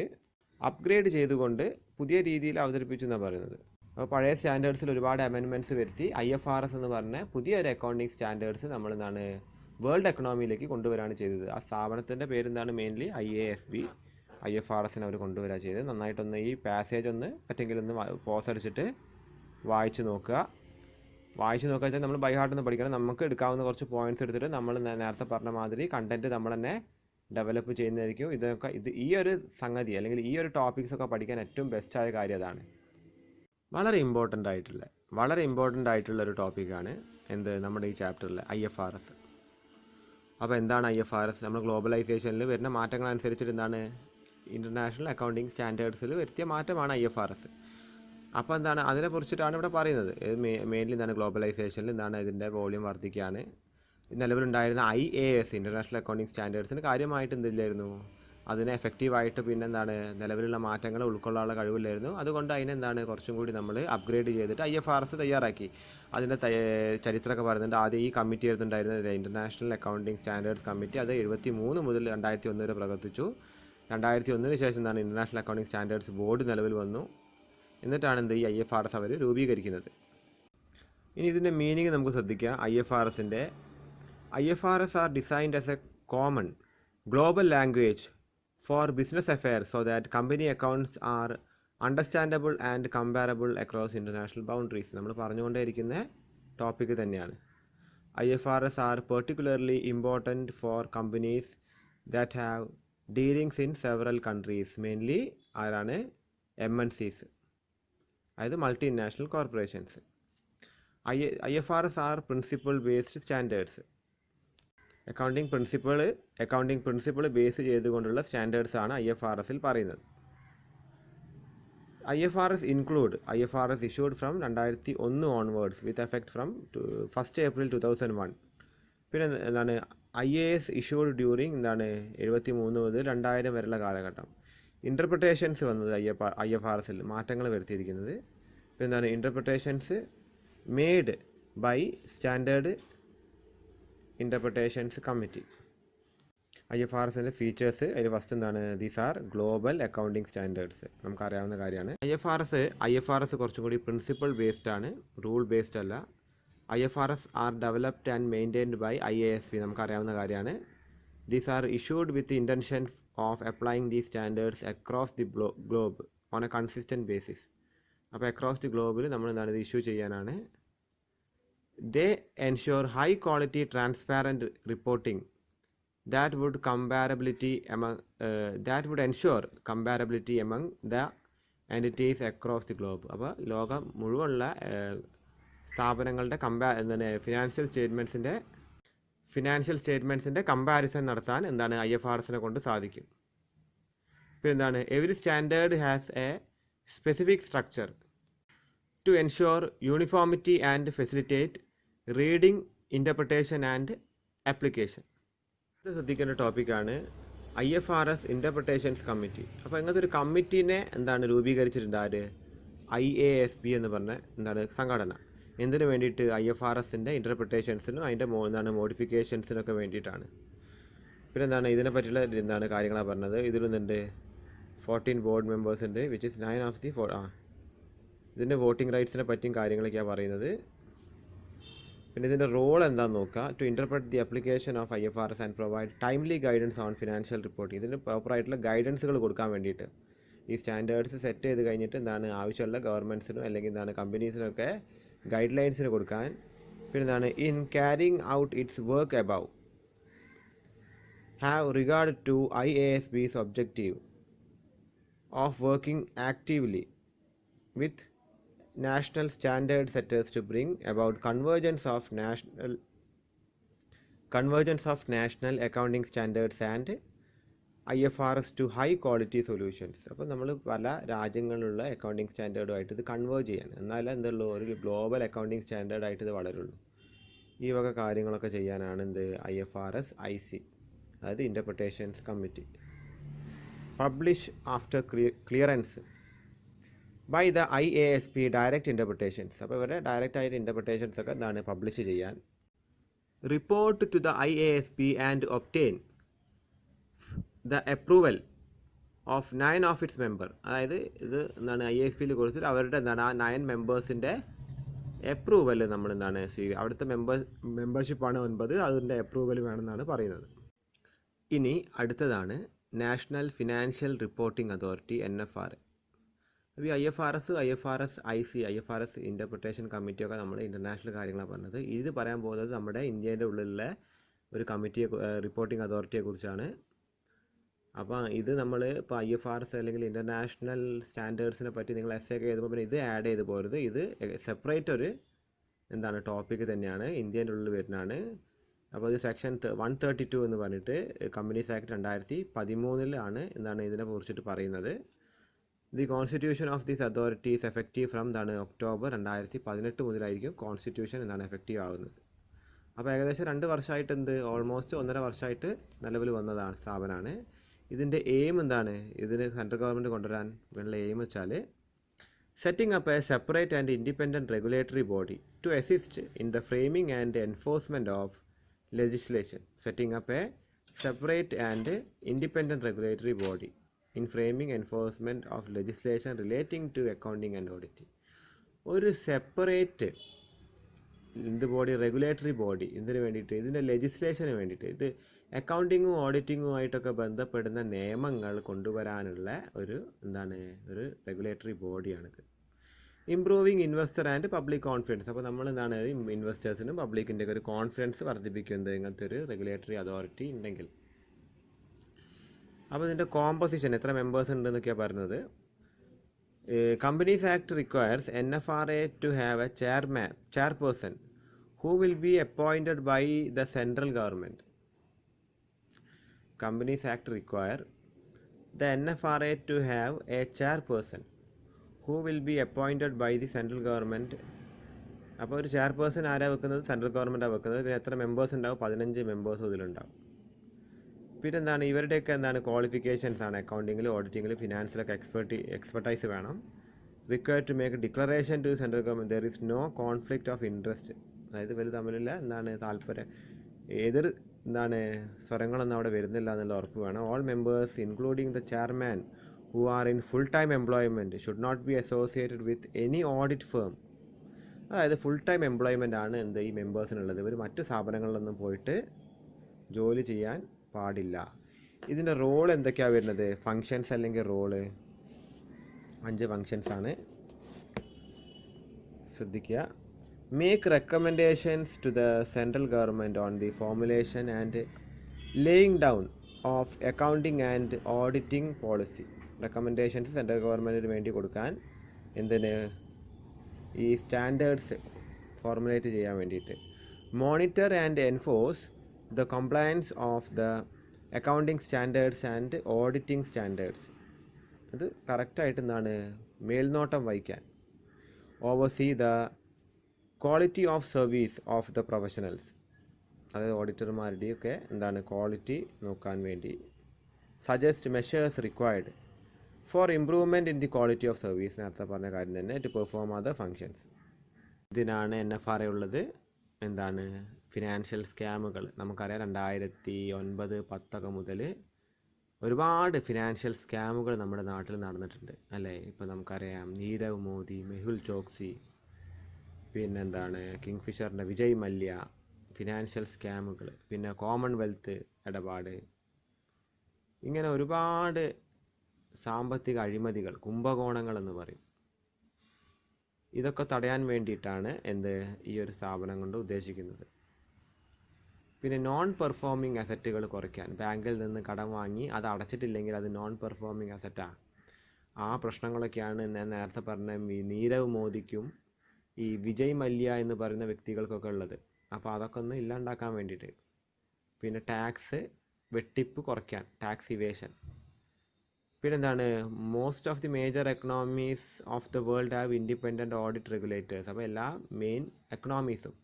അപ്ഗ്രേഡ് ചെയ്തുകൊണ്ട് പുതിയ രീതിയിൽ അവതരിപ്പിച്ചു എന്നാണ് പറയുന്നത്. അപ്പോൾ പഴയ സ്റ്റാൻഡേർഡ്സിൽ ഒരുപാട് അമെൻമെൻറ്റ്സ് വരുത്തി IFRS എന്ന് പറഞ്ഞ പുതിയൊരു അക്കൗണ്ടിങ് സ്റ്റാൻഡേർഡ്സ് നമ്മൾ എന്താണ് വേൾഡ് എക്കണോമിയിലേക്ക് കൊണ്ടുവരാണ് ചെയ്തത്. ആ സ്ഥാപനത്തിൻ്റെ പേരെന്താണ്? Mainly IASB. IFRSനെ അവർ കൊണ്ടുവരിക ചെയ്തത്. നന്നായിട്ടൊന്ന് ഈ പാസേജ് ഒന്ന് പറ്റെങ്കിലും ഒന്ന് പോസ് അടിച്ചിട്ട് വായിച്ച് നോക്കുക വെച്ചാൽ നമ്മൾ ബൈ ഹാർട്ട് ഒന്ന് പഠിക്കണം. നമുക്ക് എടുക്കാവുന്ന കുറച്ച് പോയിന്റ്സ് എടുത്തിട്ട് നമ്മൾ നേരത്തെ പറഞ്ഞ മാതിരി കണ്ടൻറ്റ് നമ്മൾ തന്നെ ഡെവലപ്പ് ചെയ്യുന്നതായിരിക്കും. ഈ ഒരു സംഗതി അല്ലെങ്കിൽ ഈ ഒരു ടോപ്പിക്സൊക്കെ പഠിക്കാൻ ഏറ്റവും ബെസ്റ്റായ കാര്യം അതാണ്. വളരെ ഇമ്പോർട്ടൻ്റ് ആയിട്ടുള്ള ഒരു ടോപ്പിക്കാണ് എന്ത് നമ്മുടെ ഈ ചാപ്റ്ററിൽ IFRS. അപ്പോൾ എന്താണ് IFRS? നമ്മൾ ഗ്ലോബലൈസേഷനിൽ വരുന്ന മാറ്റങ്ങളനുസരിച്ചിട്ട് എന്താണ് ഇൻ്റർനാഷണൽ അക്കൗണ്ടിങ് സ്റ്റാൻഡേർഡ്സിൽ വരുത്തിയ മാറ്റമാണ് IFRS. അപ്പോൾ എന്താണ് അതിനെക്കുറിച്ചിട്ടാണ് ഇവിടെ പറയുന്നത്. മെയിൻലി എന്താണ് ഗ്ലോബലൈസേഷനിൽ എന്താണ് ഇതിൻ്റെ വോളിയം വർദ്ധിക്കുകയാണ്. നിലവിലുണ്ടായിരുന്ന IAS ഇൻ്റർനാഷണൽ അക്കൗണ്ടിങ് സ്റ്റാൻഡേർഡ്സിന് കാര്യമായിട്ട് എന്തില്ലായിരുന്നു? അതിനെ എഫക്റ്റീവായിട്ട് പിന്നെ എന്താണ് നിലവിലുള്ള മാറ്റങ്ങൾ ഉൾക്കൊള്ളാനുള്ള കഴിവില്ലായിരുന്നു. അതുകൊണ്ട് അതിനെന്താണ് കുറച്ചും കൂടി നമ്മൾ അപ്ഗ്രേഡ് ചെയ്തിട്ട് IFRS തയ്യാറാക്കി. അതിൻ്റെ ചരിത്രമൊക്കെ പറയുന്നുണ്ട്. ആദ്യം ഈ കമ്മിറ്റി എടുത്തിട്ടുണ്ടായിരുന്നത് ഇൻ്റർനാഷണൽ അക്കൗണ്ടിങ് സ്റ്റാൻഡേർഡ്സ് കമ്മിറ്റി. അത് 1973 മുതൽ 2001 വരെ പ്രവർത്തിച്ചു. 2001 ശേഷം എന്താണ് ഇൻ്റർനാഷണൽ അക്കൗണ്ടിങ് സ്റ്റാൻഡേർഡ്സ് ബോർഡ് നിലവിൽ വന്നു. എന്നിട്ടാണ് എന്ത് ഈ IFRS അവർ രൂപീകരിക്കുന്നത്. ഇനി ഇതിൻ്റെ മീനിങ് നമുക്ക് ശ്രദ്ധിക്കാം. IFRS R designed as A common global language four business affairs so that company accounts R understandable and comparable across international boundaries. നമ്മൾ പറഞ്ഞുകൊണ്ടേയിരിക്കുന്ന ടോപ്പിക്ക് തന്നെയാണ്. IFRS R particularly important for companies that have dealings in several countries. Mainly ആരാണ്? MNCs, അതായത് multi national corporations. IFRS R principle based standards. Accounting principle base ചെയ്തുകൊണ്ടുള്ള standards ആണ് IFRSൽ പറയുന്നത്. IFRS issued from 2001 onwards with effect from 1st April 2001. പിന്നെ എന്താണ് IAS issued during എന്താണ് 73 മുതൽ 2000 വരെയുള്ള കാലഘട്ടം. ഇൻ്റർപ്രിട്ടേഷൻസ് വന്നത് IFRSൽ മാറ്റങ്ങൾ വരുത്തിയിരിക്കുന്നത്. പിന്നെ എന്താണ് interpretations made by standard interpretations committee. IFRSൻ്റെ ഫീച്ചേഴ്സ് അതിൽ ഫസ്റ്റ് എന്താണ്? These are global accounting standards. നമുക്കറിയാവുന്ന കാര്യമാണ്. IFRS കുറച്ചും കൂടി പ്രിൻസിപ്പിൾ ബേസ്ഡ് ആണ്, റൂൾ ബേസ്ഡ് അല്ല. IFRS are developed and maintained by IASB. നമുക്കറിയാവുന്ന കാര്യമാണ്. These are issued with intention of applying these standards across the globe on a consistent basis. അപ്പോൾ across the ഗ്ലോബിൽ നമ്മൾ എന്താണ് ഇത് ഇഷ്യൂ ചെയ്യാനാണ്. They ensure high quality transparent reporting that would ensure comparability among the entities across the globe. അപ്പോൾ ലോകം മുഴുവനുള്ള സ്ഥാപനങ്ങളുടെ financial സ്റ്റേറ്റ്മെൻറ്റ്സിൻ്റെ comparison നടത്താൻ എന്താണ് IFRSനെ കൊണ്ട് സാധിക്കും. പിന്നെ എന്താണ് every standard has A specific structure to ensure uniformity and facilitate reading, interpretation and application. ഇത് ശ്രദ്ധിക്കേണ്ട ടോപ്പിക്കാണ് IFRS ഇൻ്റർപ്രിട്ടേഷൻസ് കമ്മിറ്റി. അപ്പോൾ ഇങ്ങനത്തെ ഒരു കമ്മിറ്റീനെ എന്താണ് രൂപീകരിച്ചിട്ടുണ്ട് ആര്? IASB എന്ന് പറഞ്ഞ എന്താണ് സംഘടന. എന്തിനു വേണ്ടിയിട്ട്? IFRSൻ്റെ ഇൻ്റർപ്രിട്ടേഷൻസിനും അതിൻ്റെ എന്താണ് മോഡിഫിക്കേഷൻസിനൊക്കെ വേണ്ടിയിട്ടാണ്. പിന്നെ എന്താണ് ഇതിനെ പറ്റിയുള്ള എന്താണ് കാര്യങ്ങളാണ് പറഞ്ഞത്. ഇതിലൊന്നുണ്ട് 14 ബോർഡ് മെമ്പേഴ്സ് ഉണ്ട്, വിച്ച് ഇസ് 9 ഓഫ് ദി 4. ഇതിൻ്റെ വോട്ടിംഗ് റൈറ്റ്സിനെ പറ്റിയും കാര്യങ്ങളൊക്കെയാണ് പറയുന്നത്. പിന്നെ ഇതിൻ്റെ റോൾ എന്താണെന്ന് നോക്കുക. To interpret the application of IFRS and provide timely guidance on financial reporting. ഇതിന് പ്രോപ്പറായിട്ടുള്ള ഗൈഡൻസുകൾ കൊടുക്കാൻ വേണ്ടിയിട്ട്. ഈ സ്റ്റാൻഡേർഡ്സ് സെറ്റ് ചെയ്ത് കഴിഞ്ഞിട്ട് എന്താണ് ആവശ്യമുള്ള ഗവൺമെൻറ്റ്സിനും അല്ലെങ്കിൽ എന്താണ് കമ്പനീസിനൊക്കെ ഗൈഡ് ലൈൻസിന് കൊടുക്കാൻ. പിന്നെ എന്താണ് in carrying out it's work above have regard to IASB's objective of working actively with national standard setters to bring about convergence of national accounting standards and IFRS to high quality solutions. അപ്പോൾ നമ്മൾ പല രാജ്യങ്ങളിലുള്ള accounting സ്റ്റാൻഡേർഡുമായിട്ട് ഇത് converge ചെയ്യാൻ, എന്നാലേ എന്തുള്ളൂ ഒരു global accounting സ്റ്റാൻഡേർഡായിട്ട് ഇത് വളരുള്ളൂ. ഈ വക കാര്യങ്ങളൊക്കെ ചെയ്യാനാണ് എന്ത് IFRS IC, അതായത് interpretations committee. Publish after clearance by the IASB direct interpretations. അപ്പോൾ ഇവരുടെ ഡയറക്റ്റ് ആയിട്ട് ഇൻ്റർപ്രിട്ടേഷൻസ് ഒക്കെ എന്താണ് പബ്ലിഷ് ചെയ്യാൻ. Report to the IASB and obtain the approval of 9 of its member. അതായത് ഇത് എന്താണ് IASBയിൽ കൊടുത്തിട്ട് അവരുടെ എന്താണ് ആ 9 മെമ്പേഴ്സിൻ്റെ അപ്രൂവൽ നമ്മൾ എന്താണ് അവിടുത്തെ മെമ്പർഷിപ്പാണ് 9, അതിൻ്റെ അപ്രൂവൽ വേണമെന്നാണ് പറയുന്നത്. ഇനി അടുത്തതാണ് national financial reporting authority NFRA. അപ്പോൾ ഈ IFRS IC, IFRS ഇൻ്റർപ്രിട്ടേഷൻ കമ്മിറ്റിയൊക്കെ നമ്മൾ ഇൻ്റർനാഷണൽ കാര്യങ്ങളാണ് പറഞ്ഞത്. ഇത് പറയാൻ പോകുന്നത് നമ്മുടെ ഇന്ത്യയുടെ ഉള്ളിലുള്ള ഒരു കമ്മിറ്റിയെ, റിപ്പോർട്ടിംഗ് അതോറിറ്റിയെ കുറിച്ചാണ്. അപ്പോൾ ഇത് നമ്മൾ ഇപ്പോൾ IFRS അല്ലെങ്കിൽ ഇൻ്റർനാഷണൽ സ്റ്റാൻഡേർഡ്സിനെ പറ്റി നിങ്ങൾ essay ഒക്കെ എഴുതുമ്പോൾ പിന്നെ ഇത് ആഡ് ചെയ്ത് പോരുത്. ഇത് സെപ്പറേറ്റ് ഒരു എന്താണ് ടോപ്പിക്ക് തന്നെയാണ്, ഇന്ത്യൻ്റെ ഉള്ളിൽ വരുന്നതാണ്. അപ്പോൾ ഇത് സെക്ഷൻ 132 എന്ന് പറഞ്ഞിട്ട് കമ്പനീസ് ആക്ട് 2013 എന്താണ് ഇതിനെ കുറിച്ചിട്ട് പറയുന്നത്. The constitution of this authority is effective from October 2018 മുതലായിരിക്കും കോൺസ്റ്റിറ്റ്യൂഷൻ എഫക്റ്റീവ് ആവുന്നത്. അപ്പോൾ ഏകദേശം 2 വർഷമായിട്ട് ഓൾമോസ്റ്റ് 1.5 വർഷമായിട്ട് നിലവിൽ വന്നതാണ് സ്ഥാപനമാണ്. ഇതിൻ്റെ എയിം എന്താണ്, ഇതിന് സെൻട്രൽ ഗവൺമെൻറ് കൊണ്ടുവരാൻ വേണ്ട എയിം വെച്ചാൽ setting up a separate and independent regulatory body to assist in the framing and enforcement of legislation. Setting up a separate and independent regulatory body in framing enforcement of legislation relating to accounting and auditing. ഒരു separate body, regulatory body ഇതിന് വേണ്ടിയിട്ട്, ഇതിൻ്റെ ലെജിസ്ലേഷന് വേണ്ടിയിട്ട്, ഇത് അക്കൗണ്ടിങ്ങും ഓഡിറ്റിങ്ങുമായിട്ടൊക്കെ ബന്ധപ്പെടുന്ന നിയമങ്ങൾ കൊണ്ടുവരാനുള്ള ഒരു ഒരു റെഗുലേറ്ററി ബോഡിയാണിത്. Improving investor and public confidence. അപ്പോൾ നമ്മൾ ഇൻവെസ്റ്റേഴ്സിനും പബ്ലിക്കിൻ്റെ ഒരു കോൺഫിഡൻസ് വർദ്ധിപ്പിക്കുന്നത് ഇങ്ങനത്തെ ഒരു റെഗുലേറ്ററി അതോറിറ്റി ഉണ്ടെങ്കിൽ. അപ്പോൾ ഇതിൻ്റെ കോമ്പോസിഷൻ എത്ര മെമ്പേഴ്സ് ഉണ്ടെന്നൊക്കെയാണ് പറഞ്ഞത്. Companies act requires NFRA to have a chairperson who will be appointed by the central government. Companies act require the NFRA to have a chairperson who will be appointed by the central government. അപ്പോൾ ഒരു chairperson ആരാ വെക്കുന്നത്, central ഗവൺമെൻറ്റാണ് വെക്കുന്നത്. പിന്നെ എത്ര members ഉണ്ടാവും, 15 members ഇതിലുണ്ടാവും. പിന്നെ ഇവരുടെയൊക്കെ ക്വാളിഫിക്കേഷൻസ് ആണ്, അക്കൗണ്ടിങ്ങിൽ, ഓഡിറ്റിങ്ങിൽ, ഫിനാൻസിലൊക്കെ എക്സ്പെർട്ടൈസ് വേണം. Required to make declaration to central government there is no conflict of interest. അതായത് ഇവർ തമ്മിലുള്ള താല്പര്യം, ഏതൊരു സ്വരങ്ങളൊന്നും അവിടെ വരുന്നില്ല എന്നുള്ള ഉറപ്പ് വേണം. All members including the chairman who are in full-time employment should not be associated with any audit firm. അതായത് ഫുൾ ടൈം എംപ്ലോയ്മെൻ്റ് ആണ് ഈ മെമ്പേഴ്സിനുള്ളത്. ഇവർ മറ്റ് സ്ഥാപനങ്ങളിലൊന്നും പോയിട്ട് ജോലി ചെയ്യാൻ പാടില്ല. ഇതിൻ്റെ റോൾ എന്തൊക്കെയാണ് വരുന്നത്, ഫങ്ഷൻസ് അല്ലെങ്കിൽ റോള് 5 ഫങ്ഷൻസ് ആണ്, ശ്രദ്ധിക്കുക. Make recommendations to the central government on the formulation and laying down of accounting and auditing policy. Recommendations central ഗവൺമെൻറ്റിന് വേണ്ടി കൊടുക്കാൻ, ഈ സ്റ്റാൻഡേർഡ്സ് ഫോർമുലേറ്റ് ചെയ്യാൻ വേണ്ടിയിട്ട്. Monitor and enforce the compliance of the accounting standards and auditing standards. അത് കറക്റ്റായിട്ട് മേൽനോട്ടം വഹിക്കാൻ. Oversee the quality of service of the professionals. അതായത് ഓഡിറ്റർമാരുടെയൊക്കെ ക്വാളിറ്റി നോക്കാൻ വേണ്ടി. Suggest measures required for improvement in the quality of service. നേരത്തെ പറഞ്ഞ കാര്യം തന്നെ. To perform other functions. ഇതിനാണ് NFRA ഉള്ളത്. ഫിനാൻഷ്യൽ സ്കാമുകൾ നമുക്കറിയാം. 2009-10 മുതൽ ഒരുപാട് ഫിനാൻഷ്യൽ സ്കാമുകൾ നമ്മുടെ നാട്ടിൽ നടന്നിട്ടുണ്ട് അല്ലേ. ഇപ്പോൾ നമുക്കറിയാം നീരവ് മോദി, മെഹുൽ ചോക്സി, പിന്നെ കിങ്ഫിഷറിൻ്റെ വിജയ് മല്യ, ഫിനാൻഷ്യൽ സ്കാമുകൾ, പിന്നെ കോമൺവെൽത്ത് ഇടപാട്, ഇങ്ങനെ ഒരുപാട് സാമ്പത്തിക അഴിമതികൾ, കുംഭകോണങ്ങൾ എന്ന് പറയും. ഇതൊക്കെ തടയാൻ വേണ്ടിയിട്ടാണ് ഈ ഒരു സ്ഥാപനം കൊണ്ട് ഉദ്ദേശിക്കുന്നത്. പിന്നെ നോൺ പെർഫോമിംഗ് അസറ്റുകൾ കുറയ്ക്കാൻ, ബാങ്കിൽ നിന്ന് കടം വാങ്ങി അത് അടച്ചിട്ടില്ലെങ്കിൽ അത് നോൺ പെർഫോമിംഗ് അസറ്റാണ്. ആ പ്രശ്നങ്ങളൊക്കെയാണ് ഞാൻ നേരത്തെ പറഞ്ഞ നീരവ് മോദിക്കും ഈ വിജയ് മല്യ എന്ന് പറയുന്ന വ്യക്തികൾക്കൊക്കെ ഉള്ളത്. അപ്പോൾ അതൊക്കെ ഒന്ന് ഇല്ലാണ്ടാക്കാൻ വേണ്ടിയിട്ട്. പിന്നെ ടാക്സ് വെട്ടിപ്പ് കുറയ്ക്കാൻ, ടാക്സ് ഇവേഷൻ. പിന്നെന്താണ്, most of the major economies of the world have independent audit regulators. അപ്പോൾ എല്ലാ മെയിൻ എക്കണോമീസും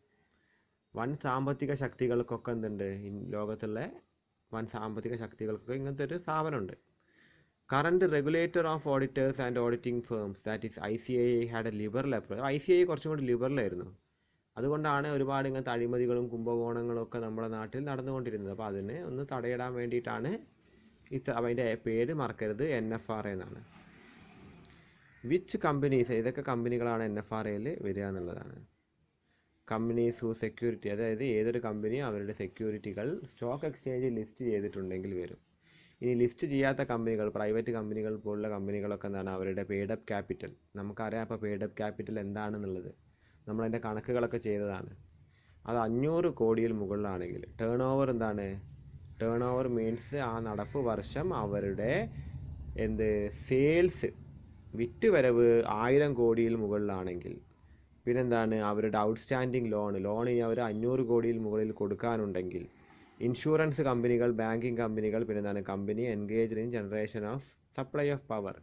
വൻ സാമ്പത്തിക ശക്തികൾക്കൊക്കെ ലോകത്തുള്ള വൻ സാമ്പത്തിക ശക്തികൾക്കൊക്കെ ഇങ്ങനത്തെ ഒരു സ്ഥാപനമുണ്ട്. Current regulator of auditors and auditing firms, that is ICAI, had a liberal approach. ICAI കുറച്ചും കൂടി ലിബറലായിരുന്നു. അതുകൊണ്ടാണ് ഒരുപാട് ഇങ്ങനത്തെ അഴിമതികളും കുംഭകോണങ്ങളും ഒക്കെ നമ്മുടെ നാട്ടിൽ നടന്നുകൊണ്ടിരുന്നത്. അപ്പോൾ അതിനെ ഒന്ന് തടയിടാൻ വേണ്ടിയിട്ടാണ് അതിൻ്റെ പേര് മറക്കരുത്, NFRA എന്നാണ്. വിച്ച് കമ്പനീസ്, ഏതൊക്കെ കമ്പനികളാണ് NFRAയിൽ വരിക എന്നുള്ളതാണ്. കമ്പനീസ് ഹൂ സെക്യൂരിറ്റി, അതായത് ഏതൊരു കമ്പനിയും അവരുടെ സെക്യൂരിറ്റികൾ സ്റ്റോക്ക് എക്സ്ചേഞ്ചിൽ ലിസ്റ്റ് ചെയ്തിട്ടുണ്ടെങ്കിൽ വരും. ഇനി ലിസ്റ്റ് ചെയ്യാത്ത കമ്പനികൾ, പ്രൈവറ്റ് കമ്പനികൾ പോലുള്ള കമ്പനികളൊക്കെ അവരുടെ പെയ്ഡ് അപ്പ് ക്യാപിറ്റൽ. നമുക്കറിയാം അപ്പോൾ പെയ്ഡ് അപ്പ് ക്യാപിറ്റൽ എന്താണെന്നുള്ളത്, നമ്മളതിൻ്റെ കണക്കുകളൊക്കെ ചെയ്തതാണ്. അത് 500 കോടിയിൽ മുകളിലാണെങ്കിൽ turnover turnover means ആ നടപ്പ് വർഷം അവരുടെ സെയിൽസ്, വിറ്റുവരവ് 1000 കോടിയിൽ മുകളിലാണെങ്കിൽ. അവരുടെ ഔട്ട്സ്റ്റാൻഡിങ് ലോൺ ഇനി അവർ 500 കോടിയിൽ മുകളിൽ കൊടുക്കാനുണ്ടെങ്കിൽ. ഇൻഷുറൻസ് കമ്പനികൾ, ബാങ്കിങ് കമ്പനികൾ, company engaged in generation of supply of power,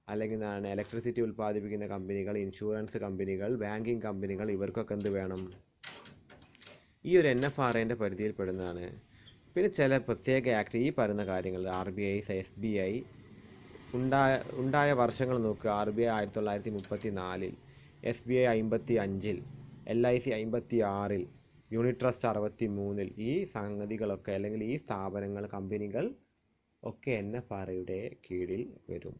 അല്ലെങ്കിൽ ഇലക്ട്രിസിറ്റി ഉൽപ്പാദിപ്പിക്കുന്ന കമ്പനികൾ, ഇൻഷുറൻസ് കമ്പനികൾ, ബാങ്കിങ് കമ്പനികൾ, ഇവർക്കൊക്കെ എന്ത് വേണം, ഈ ഒരു NFRAൻ്റെ പരിധിയിൽപ്പെടുന്നതാണ്. പിന്നെ ചില പ്രത്യേക ആക്ട്, ഈ പറയുന്ന കാര്യങ്ങൾ RBI, SBI ഉണ്ടായ വർഷങ്ങൾ നോക്കുക. RBI 1934, SBI 55, LIC 56, unit trust 63. ഈ സംഗതികളൊക്കെ അല്ലെങ്കിൽ ഈ സ്ഥാപനങ്ങൾ, കമ്പനികൾ ഒക്കെ NFRAയുടെ കീഴിൽ വരും.